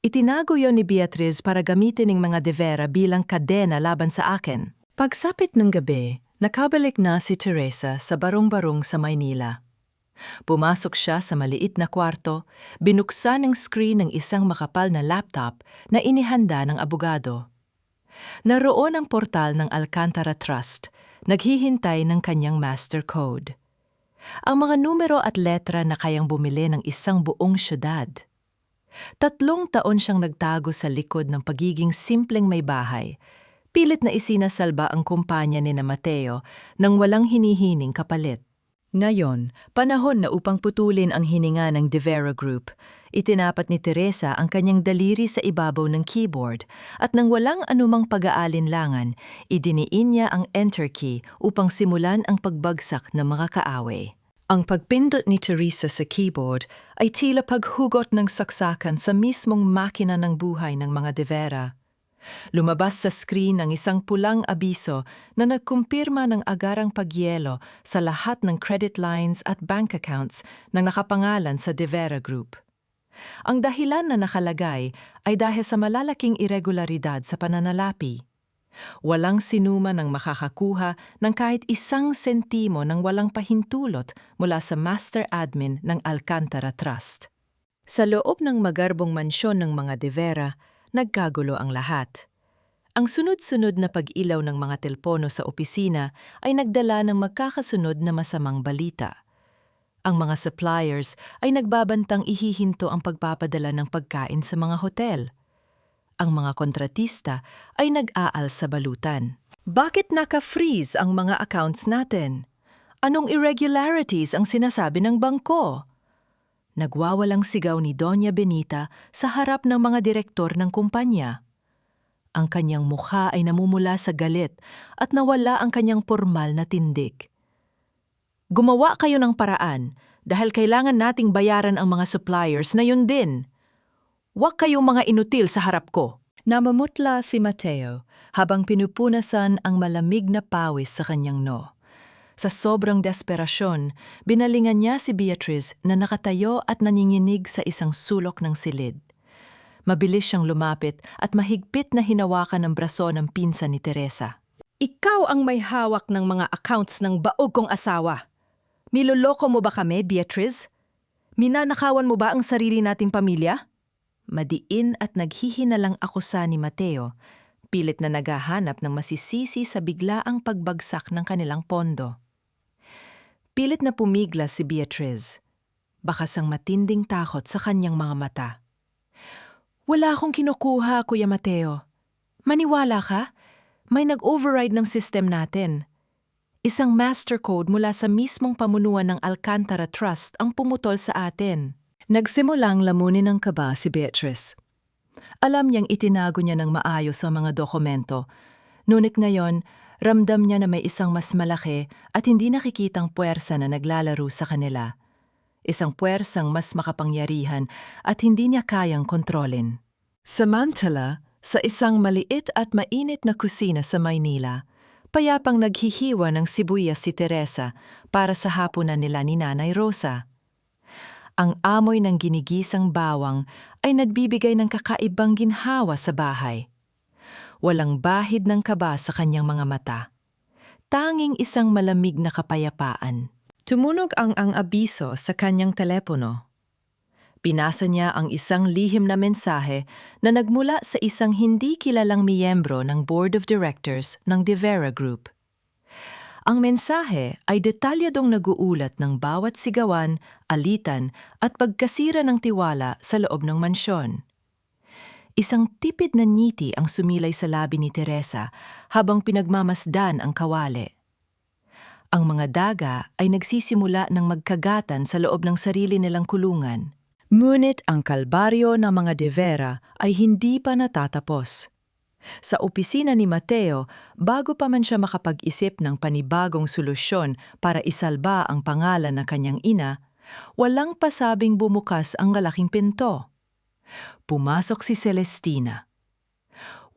Itinago yon ni Beatriz para gamitin ng mga de Vera bilang kadena laban sa akin." Pagsapit ng gabi, nakabalik na si Teresa sa barong-barong sa Maynila. Pumasok siya sa maliit na kwarto, binuksan ang screen ng isang makapal na laptop na inihanda ng abogado. Naroon ang portal ng Alcantara Trust, naghihintay ng kanyang master code. Ang mga numero at letra na kayang bumili ng isang buong syudad. 3 taon siyang nagtago sa likod ng pagiging simpleng may bahay. Pilit na isinasalba ang kumpanya ni na Mateo nang walang hinihining kapalit. Ngayon, panahon na upang putulin ang hininga ng De Vera Group. Itinapat ni Teresa ang kanyang daliri sa ibabaw ng keyboard at nang walang anumang pag-aalinlangan, idiniin niya ang enter key upang simulan ang pagbagsak ng mga kaaway. Ang pagpindot ni Teresa sa keyboard ay tila paghugot ng saksakan sa mismong makina ng buhay ng mga De Vera. Lumabas sa screen ang isang pulang abiso na nagkumpirma ng agarang pagyelo sa lahat ng credit lines at bank accounts na nakapangalan sa De Vera Group. Ang dahilan na nakalagay ay dahil sa malalaking irregularidad sa pananalapi. Walang sinuman ang makakakuha ng kahit 1 sentimo ng walang pahintulot mula sa master admin ng Alcantara Trust. Sa loob ng magarbong mansyon ng mga De Vera, nagkagulo ang lahat. Ang sunod-sunod na pag-ilaw ng mga telpono sa opisina ay nagdala ng magkakasunod na masamang balita. Ang mga suppliers ay nagbabantang ihihinto ang pagpapadala ng pagkain sa mga hotel. Ang mga kontratista ay nag-aal sa balutan. Bakit naka-freeze ang mga accounts natin? Anong irregularities ang sinasabi ng bangko? Nagwawalang sigaw ni Doña Benita sa harap ng mga direktor ng kumpanya. Ang kanyang mukha ay namumula sa galit at nawala ang kanyang pormal na tindig. Gumawa kayo ng paraan dahil kailangan nating bayaran ang mga suppliers na yun din. Huwag kayong mga inutil sa harap ko. Namamutla si Mateo habang pinupunasan ang malamig na pawis sa kanyang noo. Sa sobrang desperasyon, binalingan niya si Beatriz na nakatayo at nanginginig sa isang sulok ng silid. Mabilis siyang lumapit at mahigpit na hinawakan ang braso ng pinsan ni Teresa. Ikaw ang may hawak ng mga accounts ng baog kong asawa. Miloloko mo ba kami, Beatriz? Minanakawan mo ba ang sarili nating pamilya? Madiin at naghihinalang akusa ni Mateo, pilit na naghahanap ng masisisi sa biglaang pagbagsak ng kanilang pondo. Pilit na pumiglas si Beatriz, bakas ang matinding takot sa kanyang mga mata. Wala akong kinukuha, Kuya Mateo. Maniwala ka? May nag-override ng system natin. Isang master code mula sa mismong pamunuan ng Alcantara Trust ang pumutol sa atin. Nagsimulang lamunin ng kaba si Beatriz. Alam niyang itinago niya ng maayos ang mga dokumento, ngunit ngayon, ramdam niya na may isang mas malaki at hindi nakikitang puwersa na naglalaro sa kanila. Isang puwersang mas makapangyarihan at hindi niya kayang kontrolin. Samantala, sa isang maliit at mainit na kusina sa Maynila, payapang naghihiwa ng sibuyas si Teresa para sa hapunan nila ni Nanay Rosa. Ang amoy ng ginigisang bawang ay nagbibigay ng kakaibang ginhawa sa bahay. Walang bahid ng kaba sa kanyang mga mata. Tanging isang malamig na kapayapaan. Tumunog ang abiso sa kanyang telepono. Pinasa niya ang isang lihim na mensahe na nagmula sa isang hindi kilalang miyembro ng Board of Directors ng De Vera Group. Ang mensahe ay detalyadong nag-uulat ng bawat sigawan, alitan at pagkasira ng tiwala sa loob ng mansyon. Isang tipid na ngiti ang sumilay sa labi ni Teresa habang pinagmamasdan ang kawali. Ang mga daga ay nagsisimula ng magkagatan sa loob ng sarili nilang kulungan. Ngunit ang kalbaryo ng mga De Vera ay hindi pa natatapos. Sa opisina ni Mateo, bago pa man siya makapag-isip ng panibagong solusyon para isalba ang pangalan ng kanyang ina, walang pasabing bumukas ang malaking pinto. Pumasok si Celestina.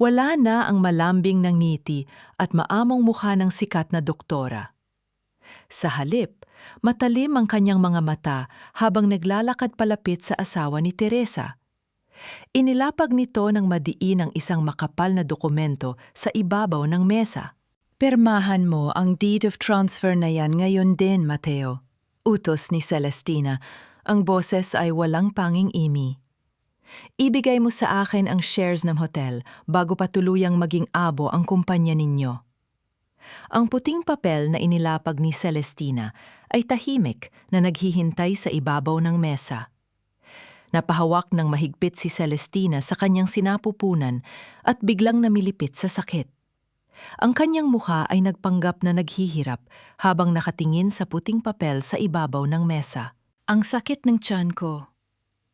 Wala na ang malambing na ngiti at maamong mukha ng sikat na doktora. Sa halip, matalim ang kanyang mga mata habang naglalakad palapit sa asawa ni Teresa. Inilapag nito ng madiin ang isang makapal na dokumento sa ibabaw ng mesa. Pirmahan mo ang deed of transfer na yan ngayon din, Mateo. Utos ni Celestina. Ang boses ay walang panging-imi. Ibigay mo sa akin ang shares ng hotel bago pa tuluyang maging abo ang kumpanya ninyo. Ang puting papel na inilapag ni Celestina ay tahimik na naghihintay sa ibabaw ng mesa. Napahawak ng mahigpit si Celestina sa kanyang sinapupunan at biglang namilipit sa sakit. Ang kanyang mukha ay nagpanggap na naghihirap habang nakatingin sa puting papel sa ibabaw ng mesa. Ang sakit ng tiyan ko.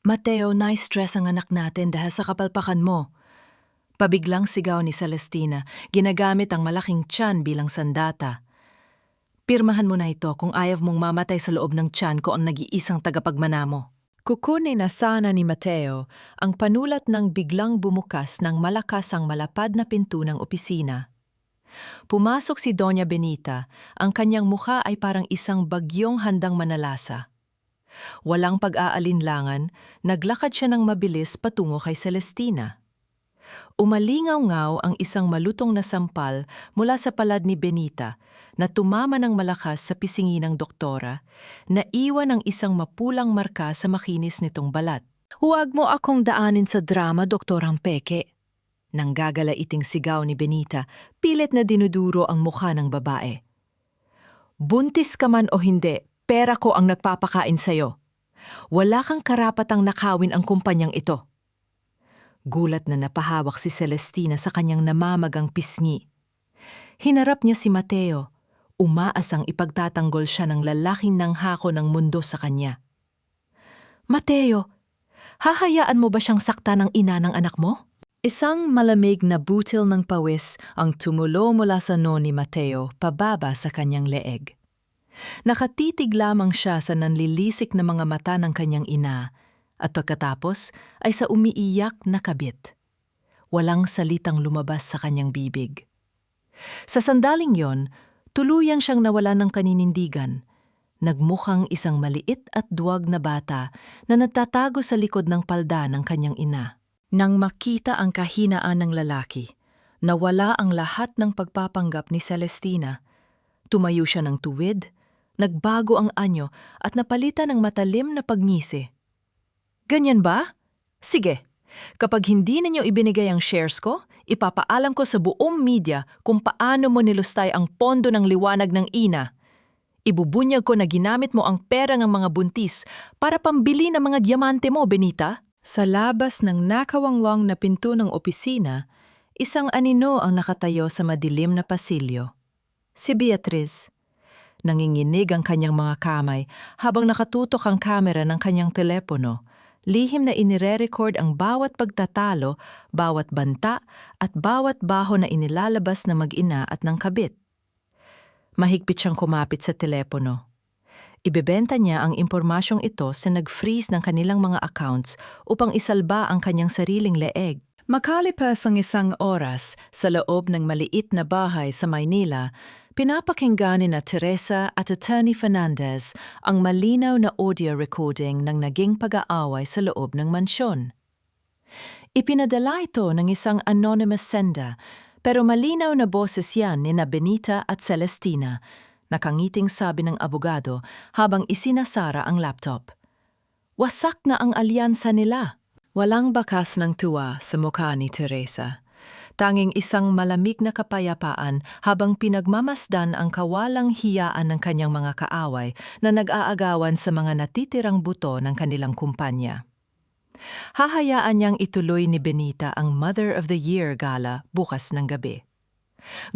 Mateo, na-stress ang anak natin dahil sa kapalpakan mo. Pabiglang sigaw ni Celestina, ginagamit ang malaking tiyan bilang sandata. Pirmahan mo na ito kung ayaw mong mamatay sa loob ng tiyan ko ang nag-iisang tagapagmana mo. Kukunin na sana ni Mateo ang panulat ng biglang bumukas ng malakas ang malapad na pinto ng opisina. Pumasok si Doña Benita, ang kanyang mukha ay parang isang bagyong handang manalasa. Walang pag-aalinlangan, naglakad siya ng mabilis patungo kay Celestina. Umalingaw-ngaw ang isang malutong na sampal mula sa palad ni Benita na tumama ng malakas sa pisngi ng doktora, na iwan ang isang mapulang marka sa makinis nitong balat. "Huwag mo akong daanin sa drama, Doktorang Peke." Nang gagalaiting sigaw ni Benita, pilit na dinuduro ang mukha ng babae. "Buntis ka man o hindi, pera ko ang nagpapakain sa'yo. Wala kang karapatang nakawin ang kumpanyang ito." Gulat na napahawak si Celestina sa kanyang namamagang pisngi. Hinarap niya si Mateo, umaasang ipagtatanggol siya ng lalaking nanghako ng mundo sa kanya. "Mateo, hahayaan mo ba siyang saktan ng ina ng anak mo?" Isang malamig na butil ng pawis ang tumulo mula sa noo ni Mateo pababa sa kanyang leeg. Nakatitig lamang siya sa nanlilisik na mga mata ng kanyang ina at pagkatapos ay sa umiiyak na kabit. Walang salitang lumabas sa kanyang bibig. Sa sandaling yon, tuluyang siyang nawala ng kaninindigan. Nagmukhang isang maliit at duwag na bata na nagtatago sa likod ng palda ng kanyang ina. Nang makita ang kahinaan ng lalaki, nawala ang lahat ng pagpapanggap ni Celestina. Tumayo siya ng tuwid, nagbago ang anyo at napalitan ng matalim na pagngisi. "Ganyan ba? Sige, kapag hindi ninyo ibinigay ang shares ko, ipapaalam ko sa buong media kung paano mo nilustay ang pondo ng liwanag ng ina. Ibubunyag ko na ginamit mo ang pera ng mga buntis para pambili ng mga diamante mo, Benita." Sa labas ng nakawanglong na pinto ng opisina, isang anino ang nakatayo sa madilim na pasilyo. Si Beatriz. Nanginginig ang kanyang mga kamay habang nakatutok ang kamera ng kanyang telepono. Lihim na inire-record ang bawat pagtatalo, bawat banta at bawat baho na inilalabas ng mag-ina at ng kabit. Mahigpit siyang kumapit sa telepono. Ibebenta niya ang impormasyong ito sa nag-freeze ng kanilang mga accounts upang isalba ang kanyang sariling leeg. Makalipas ang isang oras sa loob ng maliit na bahay sa Maynila, pinapakinggan ni Teresa at Attorney Fernandez ang malinaw na audio recording ng naging pag-aaway sa loob ng mansyon. Ipinadala ito ng isang anonymous sender, pero malinaw na boses yan ni Benita at Celestina. Nakangiting sabi ng abogado habang isinasara ang laptop. Wasak na ang alyansa nila. Walang bakas ng tuwa sa mukha ni Teresa. Tanging isang malamig na kapayapaan habang pinagmamasdan ang kawalang hiyaan ng kanyang mga kaaway na nag-aagawan sa mga natitirang buto ng kanilang kumpanya. Hahayaan niyang ituloy ni Benita ang Mother of the Year gala bukas ng gabi.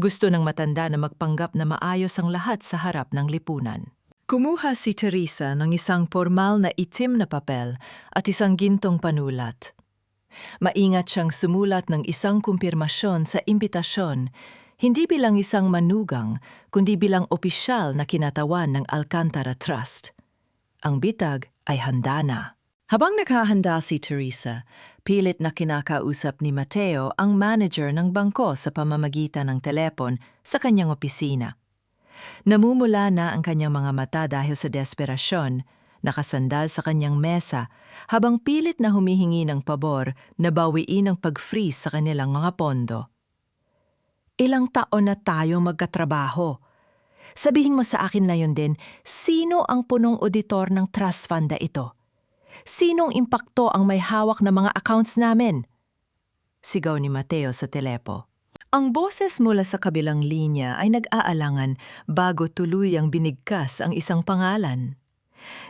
Gusto ng matanda na magpanggap na maayos ang lahat sa harap ng lipunan. Kumuha si Teresa ng isang formal na itim na papel at isang gintong panulat. Maingat siyang sumulat ng isang kumpirmasyon sa imbitasyon, hindi bilang isang manugang, kundi bilang opisyal na kinatawan ng Alcantara Trust. Ang bitag ay handa na. Habang naghahanda si Teresa, pilit na kinakausap ni Mateo ang manager ng bangko sa pamamagitan ng telepon sa kanyang opisina. Namumula na ang kanyang mga mata dahil sa desperasyon, nakasandal sa kanyang mesa habang pilit na humihingi ng pabor na bawiin ang pag-freeze sa kanilang mga pondo. "Ilang taon na tayo magkatrabaho. Sabihin mo sa akin na yun din, sino ang punong auditor ng trust fund na ito? Sinong impakto ang may hawak na mga accounts namin? Sigaw ni Mateo sa telepo. Ang boses mula sa kabilang linya ay nag-aalangan bago tuluyang binigkas ang isang pangalan.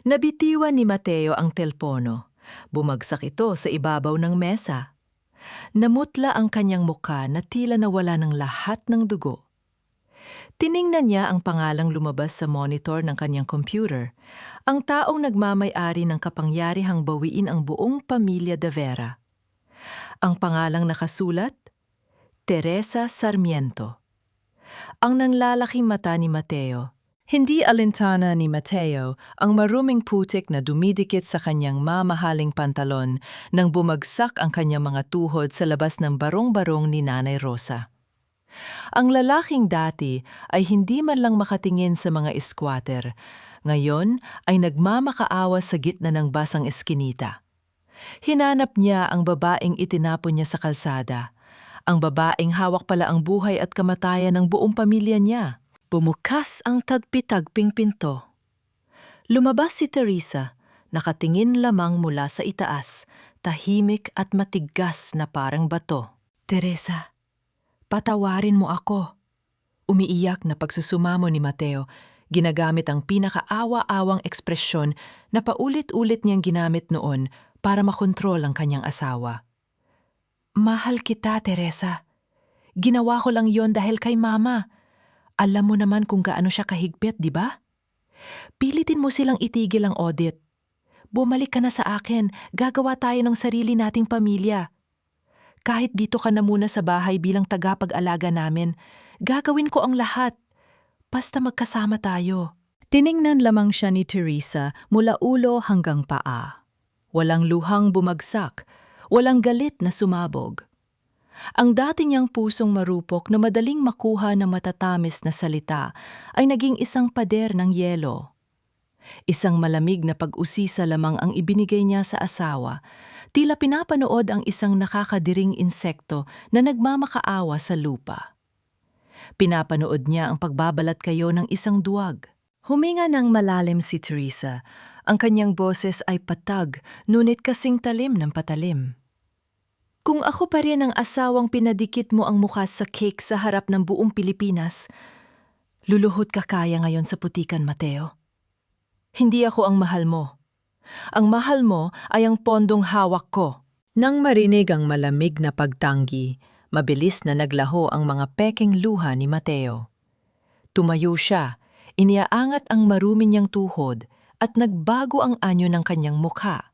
Nabitiwan ni Mateo ang telpono. Bumagsak ito sa ibabaw ng mesa. Namutla ang kanyang muka na tila nawala ng lahat ng dugo. Tiningnan niya ang pangalang lumabas sa monitor ng kanyang computer, ang taong nagmamay-ari ng kapangyarihang bawiin ang buong pamilya de Vera. Ang pangalang nakasulat, Teresa Sarmiento. Ang nanlalaking mata ni Mateo. Hindi alintana ni Mateo ang maruming putik na dumidikit sa kanyang mamahaling pantalon nang bumagsak ang kanyang mga tuhod sa labas ng barong-barong ni Nanay Rosa. Ang lalaking dati ay hindi man lang makatingin sa mga squatter, ngayon ay nagmamakaawa sa gitna ng basang eskinita. Hinanap niya ang babaeng itinapon niya sa kalsada. Ang babaeng hawak pala ang buhay at kamatayan ng buong pamilya niya. Bumukas ang tagpi-tagping pinto. Lumabas si Teresa, nakatingin lamang mula sa itaas, tahimik at matigas na parang bato. Teresa, patawarin mo ako. Umiiyak na pagsusumamo ni Mateo, ginagamit ang pinakaawa-awang ekspresyon na paulit-ulit niyang ginamit noon para makontrol ang kanyang asawa. Mahal kita, Teresa. Ginawa ko lang yon dahil kay Mama. Alam mo naman kung gaano siya kahigpit, di ba? Pilitin mo silang itigil ang audit. Bumalik ka na sa akin, gagawa tayo ng sarili nating pamilya. Kahit dito ka na muna sa bahay bilang tagapag-alaga namin, gagawin ko ang lahat. Basta magkasama tayo. Tiningnan lamang siya ni Teresa mula ulo hanggang paa. Walang luhang bumagsak, walang galit na sumabog. Ang dati niyang pusong marupok na madaling makuha ng matatamis na salita ay naging isang pader ng yelo. Isang malamig na pag-usisa lamang ang ibinigay niya sa asawa, tila pinapanood ang isang nakakadiring insekto na nagmamakaawa sa lupa. Pinapanood niya ang pagbabalat kayo ng isang duwag. Huminga ng malalim si Teresa. Ang kanyang boses ay patag, ngunit kasing talim ng patalim. Kung ako pa rin ang asawang pinadikit mo ang mukha sa cake sa harap ng buong Pilipinas, luluhod ka kaya ngayon sa putikan, Mateo. Hindi ako ang mahal mo. Ang mahal mo ay ang pondong hawak ko. Nang marinig ang malamig na pagtanggi, mabilis na naglaho ang mga pekeng luha ni Mateo. Tumayo siya, iniaangat ang marumi niyang tuhod at nagbago ang anyo ng kanyang mukha.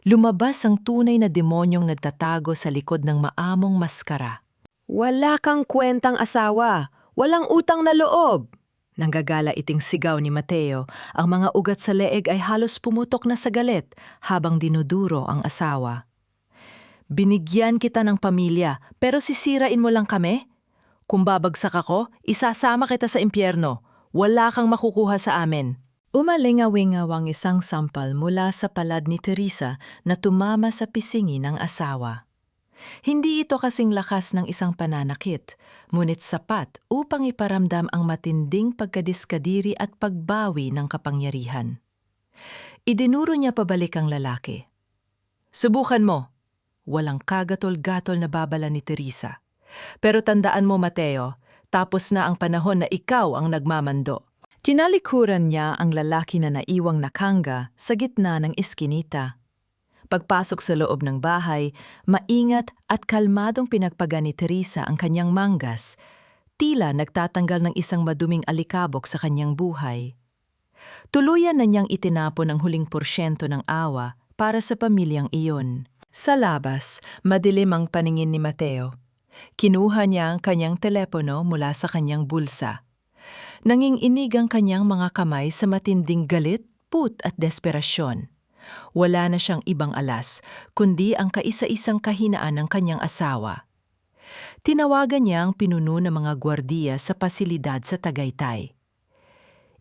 Lumabas ang tunay na demonyong nagtatago sa likod ng maamong maskara. Wala kang kwentang asawa, walang utang na loob. Nanggagala iting sigaw ni Mateo, ang mga ugat sa leeg ay halos pumutok na sa galit habang dinuduro ang asawa. Binigyan kita ng pamilya, pero sisirain mo lang kami? Kung babagsak ako, isasama kita sa impyerno. Wala kang makukuha sa amin. Umalingaw-ingaw ang isang sampal mula sa palad ni Teresa na tumama sa pisingi ng asawa. Hindi ito kasing lakas ng isang pananakit, ngunit sapat upang iparamdam ang matinding pagkadiskadiri at pagbawi ng kapangyarihan. Idinuro niya pabalik ang lalaki. Subukan mo. Walang kagatol-gatol na babala ni Teresa. Pero tandaan mo, Mateo, tapos na ang panahon na ikaw ang nagmamando. Tinalikuran niya ang lalaki na naiwang nakanga sa gitna ng iskinita. Pagpasok sa loob ng bahay, maingat at kalmadong pinagpaga ni Teresa ang kanyang manggas, tila nagtatanggal ng isang maduming alikabok sa kanyang buhay. Tuluyan na niyang itinapon ang huling porsyento ng awa para sa pamilyang iyon. Sa labas, madilim ang paningin ni Mateo. Kinuha niya ang kanyang telepono mula sa kanyang bulsa. Nanginginig ang kanyang mga kamay sa matinding galit, put at desperasyon. Wala na siyang ibang alas, kundi ang kaisa-isang kahinaan ng kanyang asawa. Tinawagan niya ang pinuno ng mga gwardiya sa pasilidad sa Tagaytay.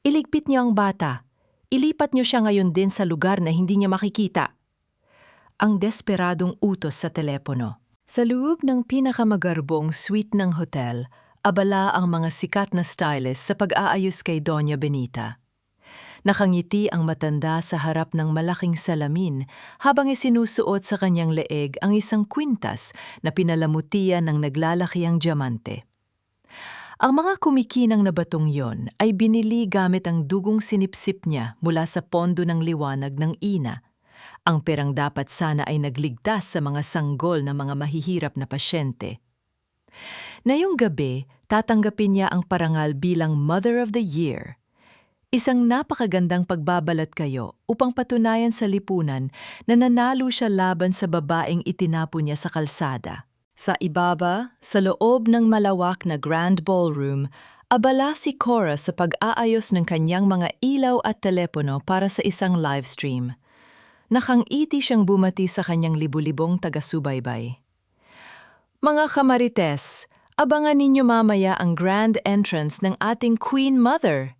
Iligpit niyo ang bata. Ilipat niyo siya ngayon din sa lugar na hindi niya makikita. Ang desperadong utos sa telepono. Sa loob ng pinakamagarbong suite ng hotel, Abala ang mga sikat na stylist sa pag-aayos kay Doña Benita. Nakangiti ang matanda sa harap ng malaking salamin habang isinusuot sa kanyang leeg ang isang kwintas na pinalamutian ng naglalakihang diamante. Ang mga kumikinang na batong yon ay binili gamit ang dugong sinipsip niya mula sa pondo ng liwanag ng ina. Ang perang dapat sana ay nagligtas sa mga sanggol ng mga mahihirap na pasyente. Ngayong gabi, tatanggapin niya ang parangal bilang Mother of the Year. Isang napakagandang pagbabalat kayo upang patunayan sa lipunan na nanalo siya laban sa babaeng itinapon niya sa kalsada. Sa ibaba, sa loob ng malawak na Grand Ballroom, abala si Cora sa pag-aayos ng kanyang mga ilaw at telepono para sa isang livestream. Nakangiti siyang bumati sa kanyang libu-libong taga-subaybay. Mga kamarites, abangan ninyo mamaya ang grand entrance ng ating Queen Mother.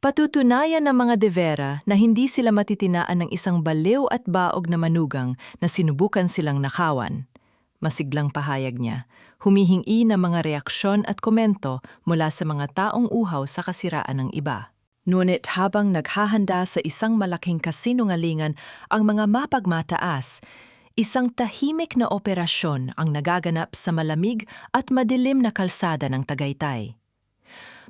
Patutunayan ng mga De Vera na hindi sila matitinaan ng isang baliw at baog na manugang na sinubukan silang nakawan. Masiglang pahayag niya, humihingi ng mga reaksyon at komento mula sa mga taong uhaw sa kasiraan ng iba. Ngunit habang naghahanda sa isang malaking kasinungalingan ang mga mapagmataas, isang tahimik na operasyon ang nagaganap sa malamig at madilim na kalsada ng Tagaytay.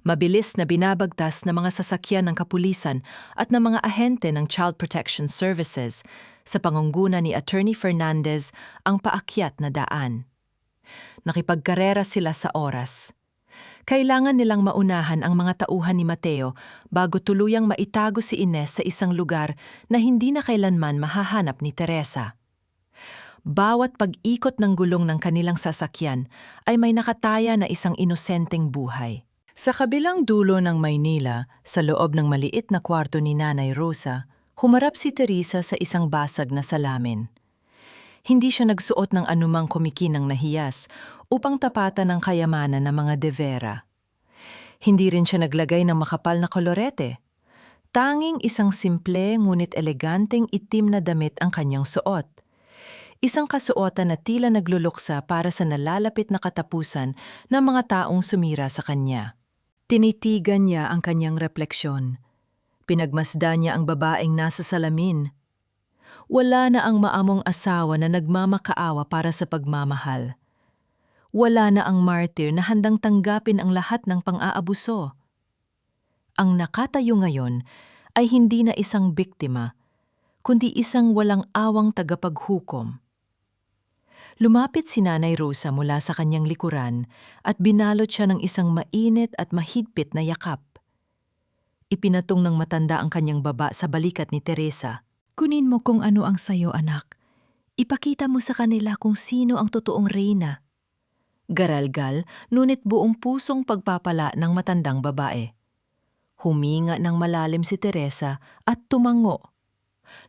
Mabilis na binabagtas ng mga sasakyan ng kapulisan at ng mga ahente ng Child Protection Services sa pangunguna ni Attorney Fernandez ang paakyat na daan. Nakipagkarera sila sa oras. Kailangan nilang maunahan ang mga tauhan ni Mateo bago tuluyang maitago si Ines sa isang lugar na hindi na kailanman mahahanap ni Teresa. Bawat pag-ikot ng gulong ng kanilang sasakyan ay may nakataya na isang inosenteng buhay. Sa kabilang dulo ng Maynila, sa loob ng maliit na kwarto ni Nanay Rosa, humarap si Teresa sa isang basag na salamin. Hindi siya nagsuot ng anumang kumikinang na hiyas upang tapatan ang kayamanan ng mga De Vera. Hindi rin siya naglagay ng makapal na kolorete. Tanging isang simple ngunit eleganteng itim na damit ang kanyang suot. Isang kasuotan na tila nagluluksa para sa nalalapit na katapusan ng mga taong sumira sa kanya. Tinitigan niya ang kanyang refleksyon. Pinagmasdan niya ang babaeng nasa salamin. Wala na ang maamong asawa na nagmamakaawa para sa pagmamahal. Wala na ang martyr na handang tanggapin ang lahat ng pang-aabuso. Ang nakatayo ngayon ay hindi na isang biktima, kundi isang walang awang tagapaghukom. Lumapit si Nanay Rosa mula sa kanyang likuran at binalot siya ng isang mainit at mahigpit na yakap. Ipinatong ng matanda ang kanyang baba sa balikat ni Teresa. Kunin mo kung ano ang sayo, anak. Ipakita mo sa kanila kung sino ang totoong reyna. Garalgal, ngunit buong pusong pagpapala ng matandang babae. Huminga ng malalim si Teresa at tumango.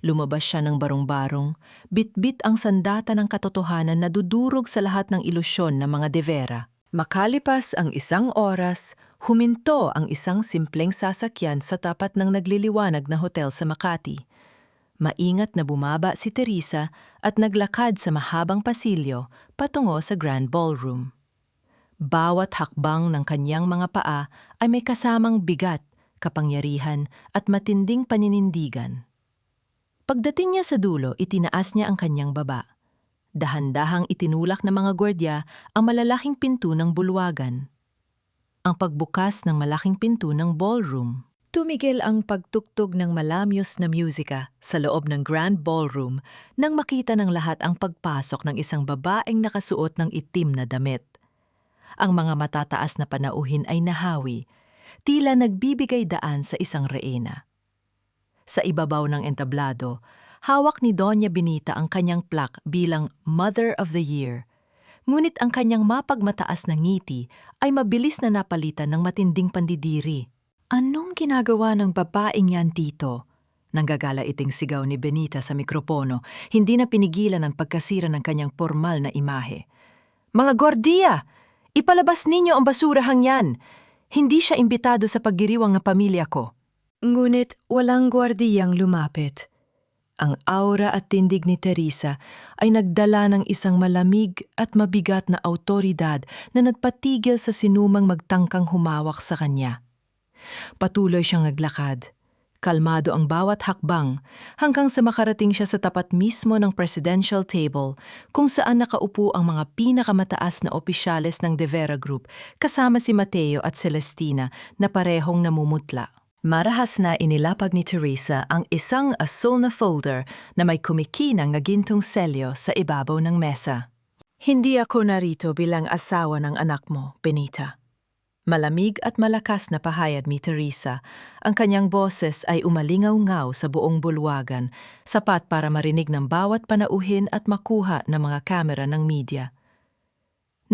Lumabas siya ng barong-barong, bit-bit ang sandata ng katotohanan na dudurog sa lahat ng ilusyon ng mga De Vera. Makalipas ang isang oras, huminto ang isang simpleng sasakyan sa tapat ng nagliliwanag na hotel sa Makati. Maingat na bumaba si Teresa at naglakad sa mahabang pasilyo patungo sa Grand Ballroom. Bawat hakbang ng kanyang mga paa ay may kasamang bigat, kapangyarihan at matinding paninindigan. Pagdating niya sa dulo, itinaas niya ang kanyang baba. Dahan-dahang itinulak ng mga gwardiya ang malalaking pinto ng bulwagan. Ang pagbukas ng malaking pinto ng ballroom. Tumigil ang pagtuktog ng malamyos na musika sa loob ng Grand Ballroom nang makita ng lahat ang pagpasok ng isang babaeng nakasuot ng itim na damit. Ang mga matataas na panauhin ay nahawi, tila nagbibigay daan sa isang reyna. Sa ibabaw ng entablado, hawak ni Doña Benita ang kanyang plaque bilang Mother of the Year. Ngunit ang kanyang mapagmataas na ngiti ay mabilis na napalitan ng matinding pandidiri. Anong ginagawa ng babaeng yan dito? Nanggagala iting sigaw ni Benita sa mikropono, hindi na pinigilan ang pagkasira ng kanyang formal na imahe. Mga gwardiya! Ipalabas ninyo ang basurahang yan! Hindi siya imbitado sa paggiriwang ng pamilya ko. Ngunit walang gwardiyang lumapit. Ang aura at tindig ni Teresa ay nagdala ng isang malamig at mabigat na awtoridad na nagpatigil sa sinumang magtangkang humawak sa kanya. Patuloy siyang naglakad. Kalmado ang bawat hakbang hanggang sa makarating siya sa tapat mismo ng presidential table kung saan nakaupo ang mga pinakamataas na opisyales ng De Vera Group kasama si Mateo at Celestina na parehong namumutla. Marahas na inilapag ni Teresa ang isang asul na folder na may kumikinang na gintong selyo sa ibabaw ng mesa. Hindi ako narito bilang asawa ng anak mo, Benita. Malamig at malakas na pahayag ni Teresa, ang kanyang boses ay umalingaw-ngaw sa buong bulwagan, sapat para marinig ng bawat panauhin at makuha ng mga kamera ng media.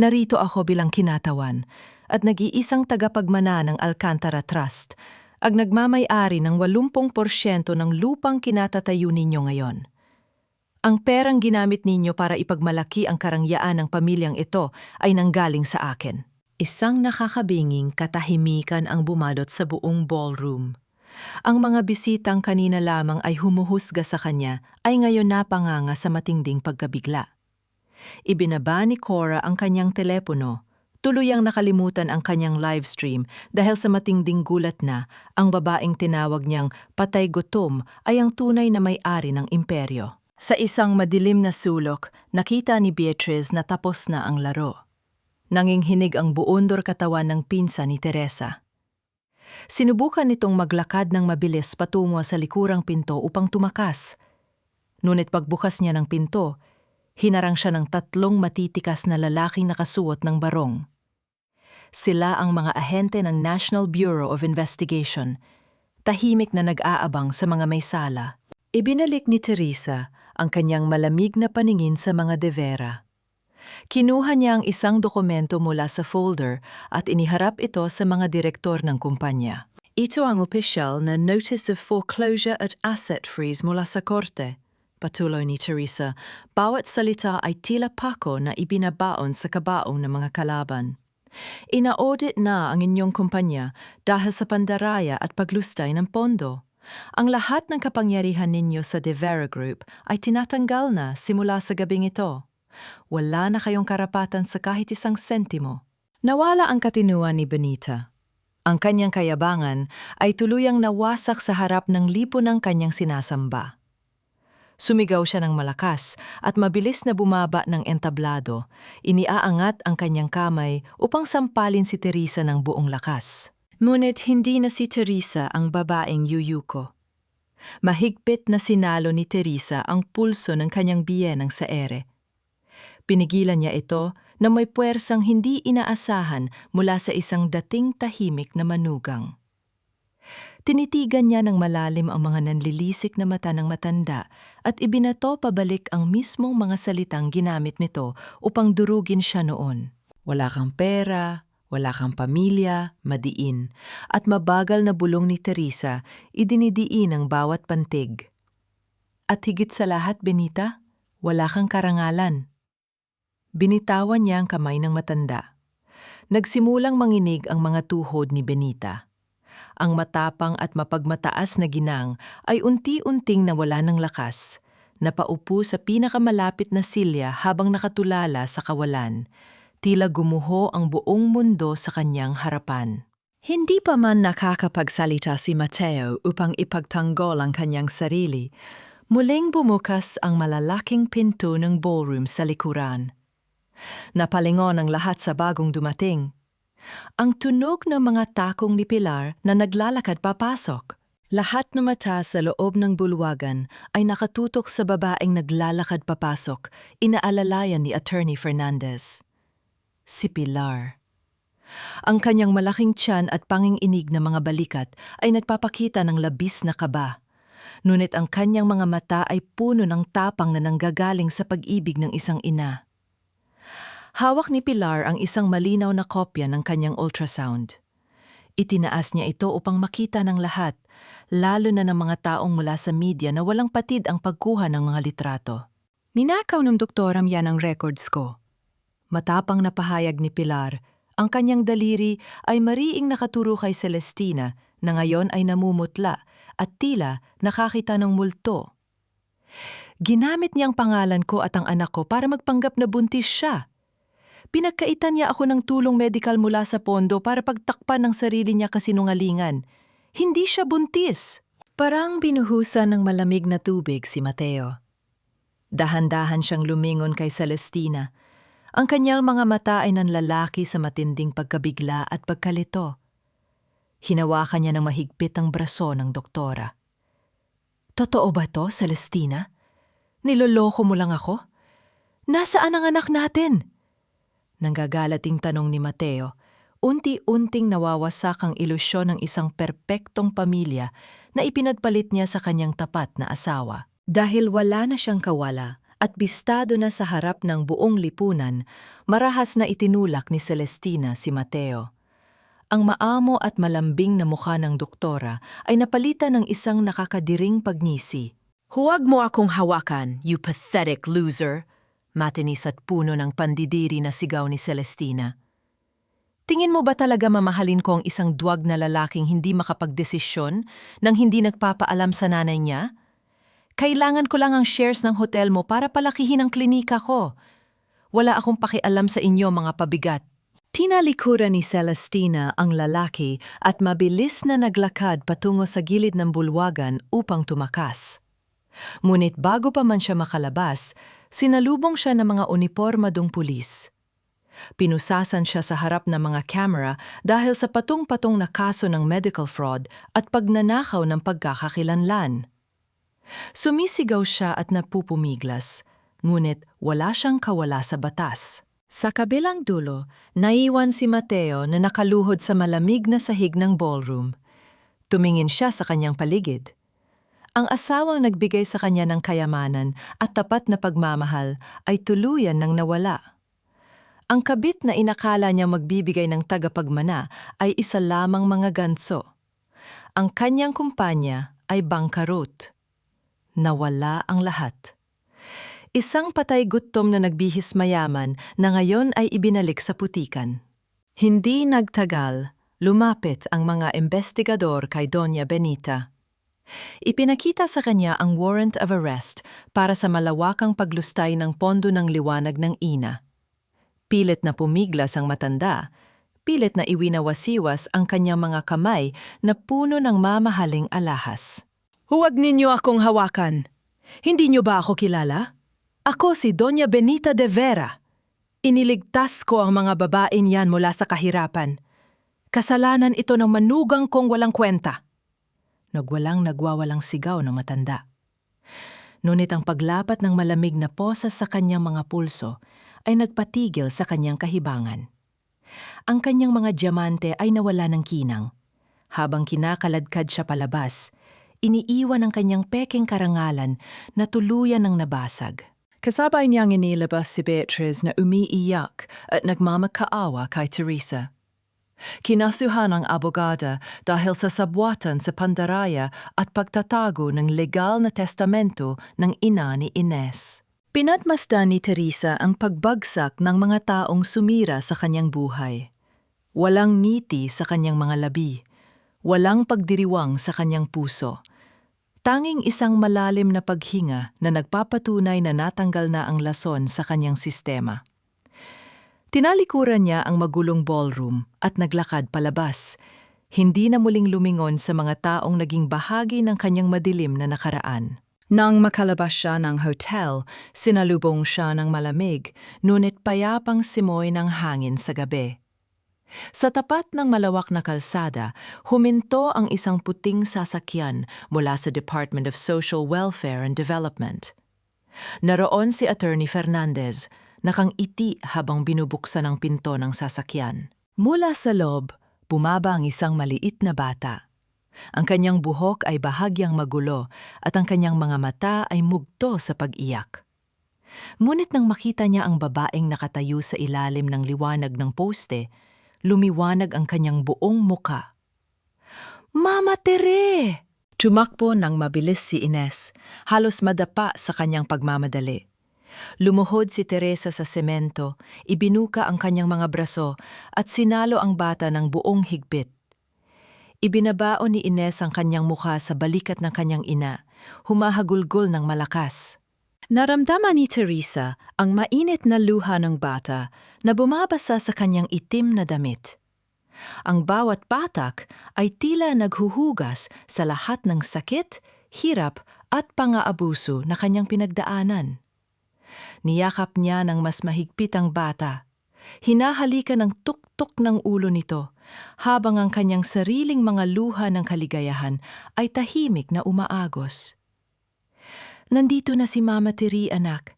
Narito ako bilang kinatawan at nag-iisang tagapagmana ng Alcantara Trust, ang nagmamay-ari ng 80% ng lupang kinatatayo ninyo ngayon. Ang perang ginamit ninyo para ipagmalaki ang karangyaan ng pamilyang ito ay nanggaling sa akin. Isang nakakabinging katahimikan ang bumadot sa buong ballroom. Ang mga bisitang kanina lamang ay humuhusga sa kanya ay ngayon napanganga sa matinding pagkabigla. Ibinaba ni Cora ang kanyang telepono. Tuluyang nakalimutan ang kanyang livestream dahil sa matinding gulat na ang babaeng tinawag niyang patay gutom ay ang tunay na may-ari ng imperyo. Sa isang madilim na sulok, nakita ni Beatrice na tapos na ang laro. Nanginghinig ang buondor katawan ng pinsan ni Teresa. Sinubukan nitong maglakad ng mabilis patungo sa likurang pinto upang tumakas. Ngunit pagbukas niya ng pinto, hinarang siya ng 3 matitikas na lalaking nakasuot ng barong. Sila ang mga ahente ng National Bureau of Investigation, tahimik na nag-aabang sa mga may sala. Ibinalik ni Teresa ang kanyang malamig na paningin sa mga De Vera. Kinuha niya ang isang dokumento mula sa folder at iniharap ito sa mga direktor ng kumpanya. Ito ang opisyal na Notice of Foreclosure at Asset Freeze mula sa korte. Patuloy ni Teresa, bawat salita ay tila pako na ibinabaon sa kabaong ng mga kalaban. Ina-audit na ang inyong kumpanya dahil sa pandaraya at paglustay ng pondo. Ang lahat ng kapangyarihan ninyo sa De Vera Group ay tinatanggal na simula sa gabing ito. Wala na kayong karapatan sa kahit isang sentimo. Nawala ang katinuan ni Benita. Ang kanyang kayabangan ay tuluyang nawasak sa harap ng lipunang kanyang sinasamba. Sumigaw siya ng malakas at mabilis na bumaba ng entablado. Iniaangat ang kanyang kamay upang sampalin si Teresa ng buong lakas. Ngunit hindi na si Teresa ang babaeng yuyuko. Mahigpit na sinalo ni Teresa ang pulso ng kanyang biyenang sa ere. Pinigilan niya ito na may puwersang hindi inaasahan mula sa isang dating tahimik na manugang. Tinitigan niya ng malalim ang mga nanlilisik na mata ng matanda at ibinato pabalik ang mismong mga salitang ginamit nito upang durugin siya noon. Wala kang pera, wala kang pamilya, madiin, at mabagal na bulong ni Teresa, idinidiin ang bawat pantig. At higit sa lahat, Benita, wala kang karangalan. Binitawan niya ang kamay ng matanda. Nagsimulang manginig ang mga tuhod ni Benita. Ang matapang at mapagmataas na ginang ay unti-unting nawala ng lakas, napaupo sa pinakamalapit na silya habang nakatulala sa kawalan. Tila gumuho ang buong mundo sa kanyang harapan. Hindi pa man nakakapagsalita si Mateo upang ipagtanggol ang kanyang sarili, muling bumukas ang malalaking pinto ng ballroom sa likuran. Napalingon ang lahat sa bagong dumating. Ang tunog ng mga takong ni Pilar na naglalakad papasok. Lahat ng mata sa loob ng bulwagan ay nakatutok sa babaeng naglalakad papasok, inaalalayan ni Attorney Fernandez. Si Pilar. Ang kanyang malaking tiyan at panginginig na mga balikat ay nagpapakita ng labis na kaba. Ngunit ang kanyang mga mata ay puno ng tapang na nanggagaling sa pag-ibig ng isang ina. Hawak ni Pilar ang isang malinaw na kopya ng kanyang ultrasound. Itinaas niya ito upang makita ng lahat, lalo na ng mga taong mula sa media na walang patid ang pagkuha ng mga litrato. Ninakaw ng doktora yan ang records ko. Matapang na pahayag ni Pilar, ang kanyang daliri ay mariing nakaturo kay Celestina na ngayon ay namumutla at tila nakakita ng multo. Ginamit niya ang pangalan ko at ang anak ko para magpanggap na buntis siya. Pinagkaitan niya ako ng tulong medikal mula sa pondo para pagtakpan ng sarili niya kasinungalingan. Hindi siya buntis. Parang binuhusan ng malamig na tubig si Mateo. Dahan-dahan siyang lumingon kay Celestina. Ang kanyang mga mata ay nanlalaki sa matinding pagkabigla at pagkalito. Hinawakan niya ng mahigpit ang braso ng doktora. Totoo ba to, Celestina? Niloloko mo lang ako? Nasaan ang anak natin? Nanggagalating tanong ni Mateo, unti-unting nawawasak ang ilusyon ng isang perpektong pamilya na ipinagpalit niya sa kanyang tapat na asawa. Dahil wala na siyang kawala at bistado na sa harap ng buong lipunan, marahas na itinulak ni Celestina si Mateo. Ang maamo at malambing na mukha ng doktora ay napalitan ng isang nakakadiring pagngisi. Huwag mo akong hawakan, you pathetic loser! Matinis at puno ng pandidiri na sigaw ni Celestina. Tingin mo ba talaga mamahalin ko ang isang duwag na lalaking hindi makapagdesisyon nang hindi nagpapaalam sa nanay niya? Kailangan ko lang ang shares ng hotel mo para palakihin ang klinika ko. Wala akong pakialam sa inyo mga pabigat. Tinalikuran ni Celestina ang lalaki at mabilis na naglakad patungo sa gilid ng bulwagan upang tumakas. Ngunit bago pa man siya makalabas, sinalubong siya ng mga unipormadong pulis. Pinusasan siya sa harap ng mga camera dahil sa patong-patong na kaso ng medical fraud at pagnanakaw ng pagkakakilanlan. Sumisigaw siya at napupumiglas, ngunit wala siyang kawala sa batas. Sa kabilang dulo, naiwan si Mateo na nakaluhod sa malamig na sahig ng ballroom. Tumingin siya sa kanyang paligid. Ang asawang nagbigay sa kanya ng kayamanan at tapat na pagmamahal ay tuluyan ng nawala. Ang kabit na inakala niya magbibigay ng tagapagmana ay isa lamang mga ganso. Ang kanyang kumpanya ay bangkarot. Nawala ang lahat. Isang patay gutom na nagbihis mayaman na ngayon ay ibinalik sa putikan. Hindi nagtagal, lumapit ang mga investigador kay Doña Benita. Ipinakita sa kanya ang warrant of arrest para sa malawakang paglustay ng pondo ng liwanag ng ina. Pilit na pumiglas ang matanda, pilit na iwinawasiwas ang kanyang mga kamay na puno ng mamahaling alahas. Huwag ninyo akong hawakan. Hindi niyo ba ako kilala? Ako si Doña Benita de Vera. Iniligtas ko ang mga babaeng yan mula sa kahirapan. Kasalanan ito ng manugang kong walang kwenta. Nagwawalang sigaw ng matanda. Ngunit ang paglapat ng malamig na posas sa kanyang mga pulso ay nagpatigil sa kanyang kahibangan. Ang kanyang mga diamante ay nawala ng kinang. Habang kinakaladkad siya palabas, iniiwan ang kanyang peking karangalan na tuluyan ng nabasag. Kasabay niyang inilabas si Beatriz na umiiyak at nagmamakaawa kay Teresa. Kinasuhan ang abogada dahil sa sabwatan sa pandaraya at pagtatago ng legal na testamento ng ina ni Ines. Pinatmasdan ni Teresa ang pagbagsak ng mga taong sumira sa kanyang buhay. Walang ngiti sa kanyang mga labi, walang pagdiriwang sa kanyang puso. Tanging isang malalim na paghinga na nagpapatunay na natanggal na ang lason sa kanyang sistema. Tinalikuran niya ang magulong ballroom at naglakad palabas. Hindi na muling lumingon sa mga taong naging bahagi ng kanyang madilim na nakaraan. Nang makalabas siya ng hotel, sinalubong siya ng malamig, ngunit payapang simoy ng hangin sa gabi. Sa tapat ng malawak na kalsada, huminto ang isang puting sasakyan mula sa Department of Social Welfare and Development. Naroon si Attorney Fernandez, nakangiti habang binubuksan ang pinto ng sasakyan. Mula sa loob, bumaba ang isang maliit na bata. Ang kanyang buhok ay bahagyang magulo at ang kanyang mga mata ay mugto sa pag-iyak. Ngunit nang makita niya ang babaeng nakatayo sa ilalim ng liwanag ng poste, lumiwanag ang kanyang buong muka. Mama Tere! Tumakbo ng mabilis si Ines, halos madapa sa kanyang pagmamadali. Lumuhod si Teresa sa semento, ibinuka ang kanyang mga braso at sinalo ang bata ng buong higpit. Ibinabaon ni Ines ang kanyang mukha sa balikat ng kanyang ina, humahagulgol ng malakas. Naramdaman ni Teresa ang mainit na luha ng bata na bumabasa sa kanyang itim na damit. Ang bawat patak ay tila naghuhugas sa lahat ng sakit, hirap at pang-aabuso na kanyang pinagdaanan. Niyakap niya ng mas mahigpit ang bata. Hinahalikan ng tuktok ng ulo nito, habang ang kanyang sariling mga luha ng kaligayahan ay tahimik na umaagos. "Nandito na si Mama Teri, anak,"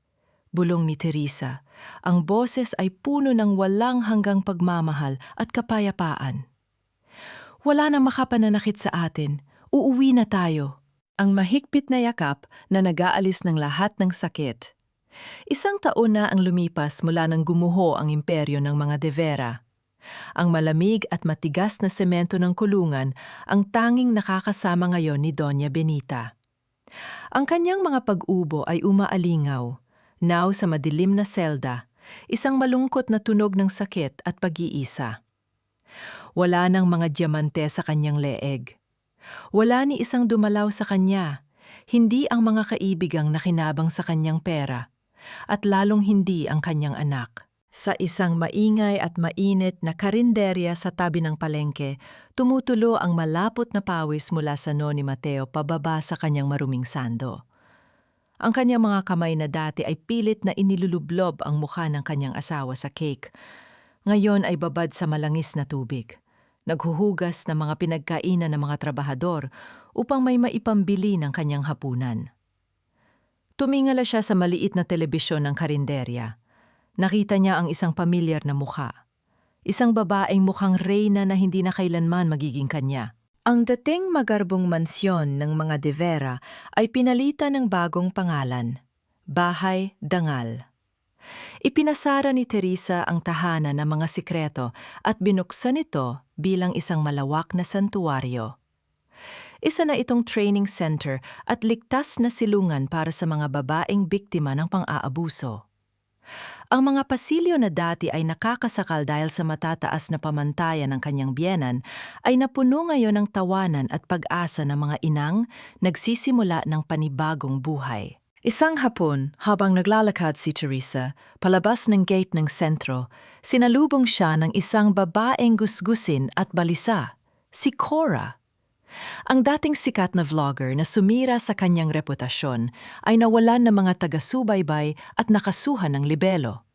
bulong ni Teresa. Ang boses ay puno ng walang hanggang pagmamahal at kapayapaan. "Wala nang makapananakit sa atin. Uuwi na tayo." Ang mahigpit na yakap na nag-aalis ng lahat ng sakit. 1 taon na ang lumipas mula nang gumuho ang imperyo ng mga De Vera. Ang malamig at matigas na semento ng kulungan ang tanging nakakasama ngayon ni Doña Benita. Ang kanyang mga pag-ubo ay umaalingaw, now sa madilim na selda, isang malungkot na tunog ng sakit at pag-iisa. Wala nang mga diamante sa kanyang leeg. Wala ni isang dumalaw sa kanya, hindi ang mga kaibigang nakinabang sa kanyang pera, at lalong hindi ang kanyang anak. Sa isang maingay at mainit na karinderya sa tabi ng palengke, tumutulo ang malapot na pawis mula sa noo ni Mateo pababa sa kanyang maruming sando. Ang kanyang mga kamay na dati ay pilit na inilulublob ang mukha ng kanyang asawa sa cake. Ngayon ay babad sa malangis na tubig. Naghuhugas ng mga pinagkainan ng mga trabahador upang may maipambili ng kanyang hapunan. Tumingala siya sa maliit na telebisyon ng karinderya. Nakita niya ang isang pamilyar na mukha. Isang babaeng mukhang reyna na hindi na kailanman magiging kanya. Ang dating magarbong mansyon ng mga De Vera ay pinalitan ng bagong pangalan, Bahay Dangal. Ipinasara ni Teresa ang tahanan ng mga sikreto at binuksan ito bilang isang malawak na santuwaryo. Isa na itong training center at ligtas na silungan para sa mga babaeng biktima ng pang-aabuso. Ang mga pasilyo na dati ay nakakasakal dahil sa matataas na pamantayan ng kanyang biyenan ay napuno ngayon ng tawanan at pag-asa ng mga inang nagsisimula ng panibagong buhay. Isang hapon, habang naglalakad si Teresa palabas ng gate ng sentro, sinalubong siya ng isang babaeng gusgusin at balisa, si Cora. Ang dating sikat na vlogger na sumira sa kanyang reputasyon ay nawalan ng mga taga-subaybay at nakasuhan ng libelo.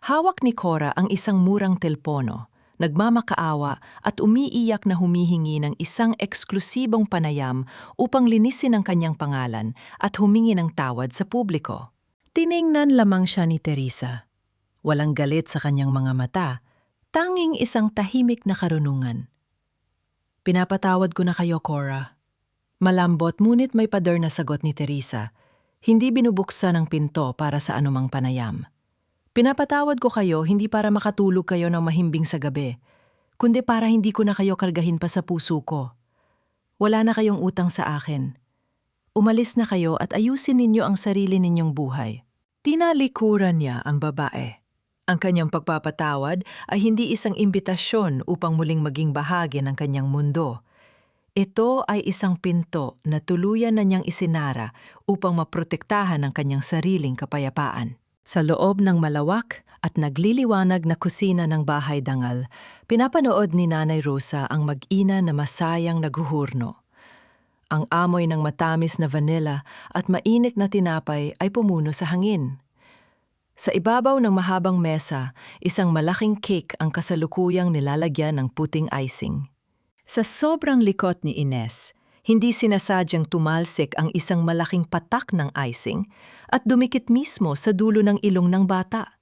Hawak ni Cora ang isang murang telpono, nagmamakaawa at umiiyak na humihingi ng isang eksklusibong panayam upang linisin ang kanyang pangalan at humingi ng tawad sa publiko. Tiningnan lamang siya ni Teresa. Walang galit sa kanyang mga mata, tanging isang tahimik na karunungan. "Pinapatawad ko na kayo, Cora." Malambot ngunit may pader na sagot ni Teresa. Hindi binubuksan ang pinto para sa anumang panayam. "Pinapatawad ko kayo hindi para makatulog kayo ng mahimbing sa gabi, kundi para hindi ko na kayo kargahin pa sa puso ko. Wala na kayong utang sa akin. Umalis na kayo at ayusin ninyo ang sarili ninyong buhay." Tinalikuran niya ang babae. Ang kanyang pagpapatawad ay hindi isang imbitasyon upang muling maging bahagi ng kanyang mundo. Ito ay isang pinto na tuluyan na niyang isinara upang maprotektahan ang kanyang sariling kapayapaan. Sa loob ng malawak at nagliliwanag na kusina ng Bahay Dangal, pinapanood ni Nanay Rosa ang mag-ina na masayang naghuhurno. Ang amoy ng matamis na vanilla at mainit na tinapay ay pumuno sa hangin. Sa ibabaw ng mahabang mesa, isang malaking cake ang kasalukuyang nilalagyan ng puting icing. Sa sobrang likot ni Ines, hindi sinasadyang tumalsik ang isang malaking patak ng icing at dumikit mismo sa dulo ng ilong ng bata.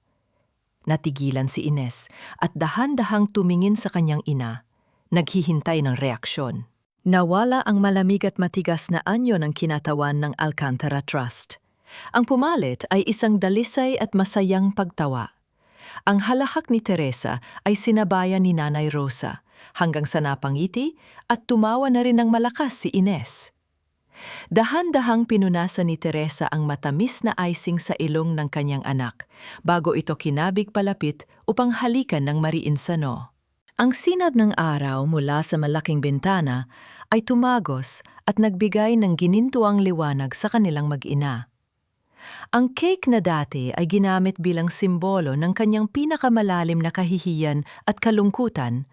Natigilan si Ines at dahan-dahang tumingin sa kanyang ina, naghihintay ng reaksyon. Nawala ang malamig at matigas na anyo ng kinatawan ng Alcantara Trust. Ang pumalit ay isang dalisay at masayang pagtawa. Ang halahak ni Teresa ay sinabayan ni Nanay Rosa, hanggang sa napangiti at tumawa na rin ng malakas si Ines. Dahan-dahang pinunasan ni Teresa ang matamis na icing sa ilong ng kanyang anak, bago ito kinabig palapit upang halikan ng mariin sa noo. Ang sinag ng araw mula sa malaking bintana ay tumagos at nagbigay ng ginintuang liwanag sa kanilang mag-ina. Ang cake na dati ay ginamit bilang simbolo ng kanyang pinakamalalim na kahihiyan at kalungkutan,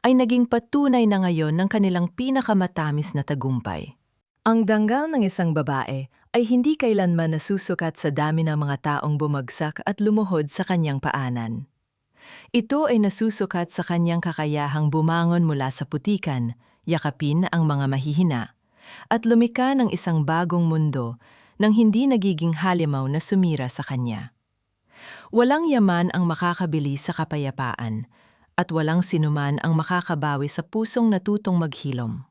ay naging patunay na ngayon ng kanilang pinakamatamis na tagumpay. Ang danggal ng isang babae ay hindi kailanman nasusukat sa dami ng mga taong bumagsak at lumuhod sa kanyang paanan. Ito ay nasusukat sa kanyang kakayahang bumangon mula sa putikan, yakapin ang mga mahihina, at lumika ng isang bagong mundo nang hindi nagiging halimaw na sumira sa kanya. Walang yaman ang makakabili sa kapayapaan, at walang sinuman ang makakabawi sa pusong natutong maghilom.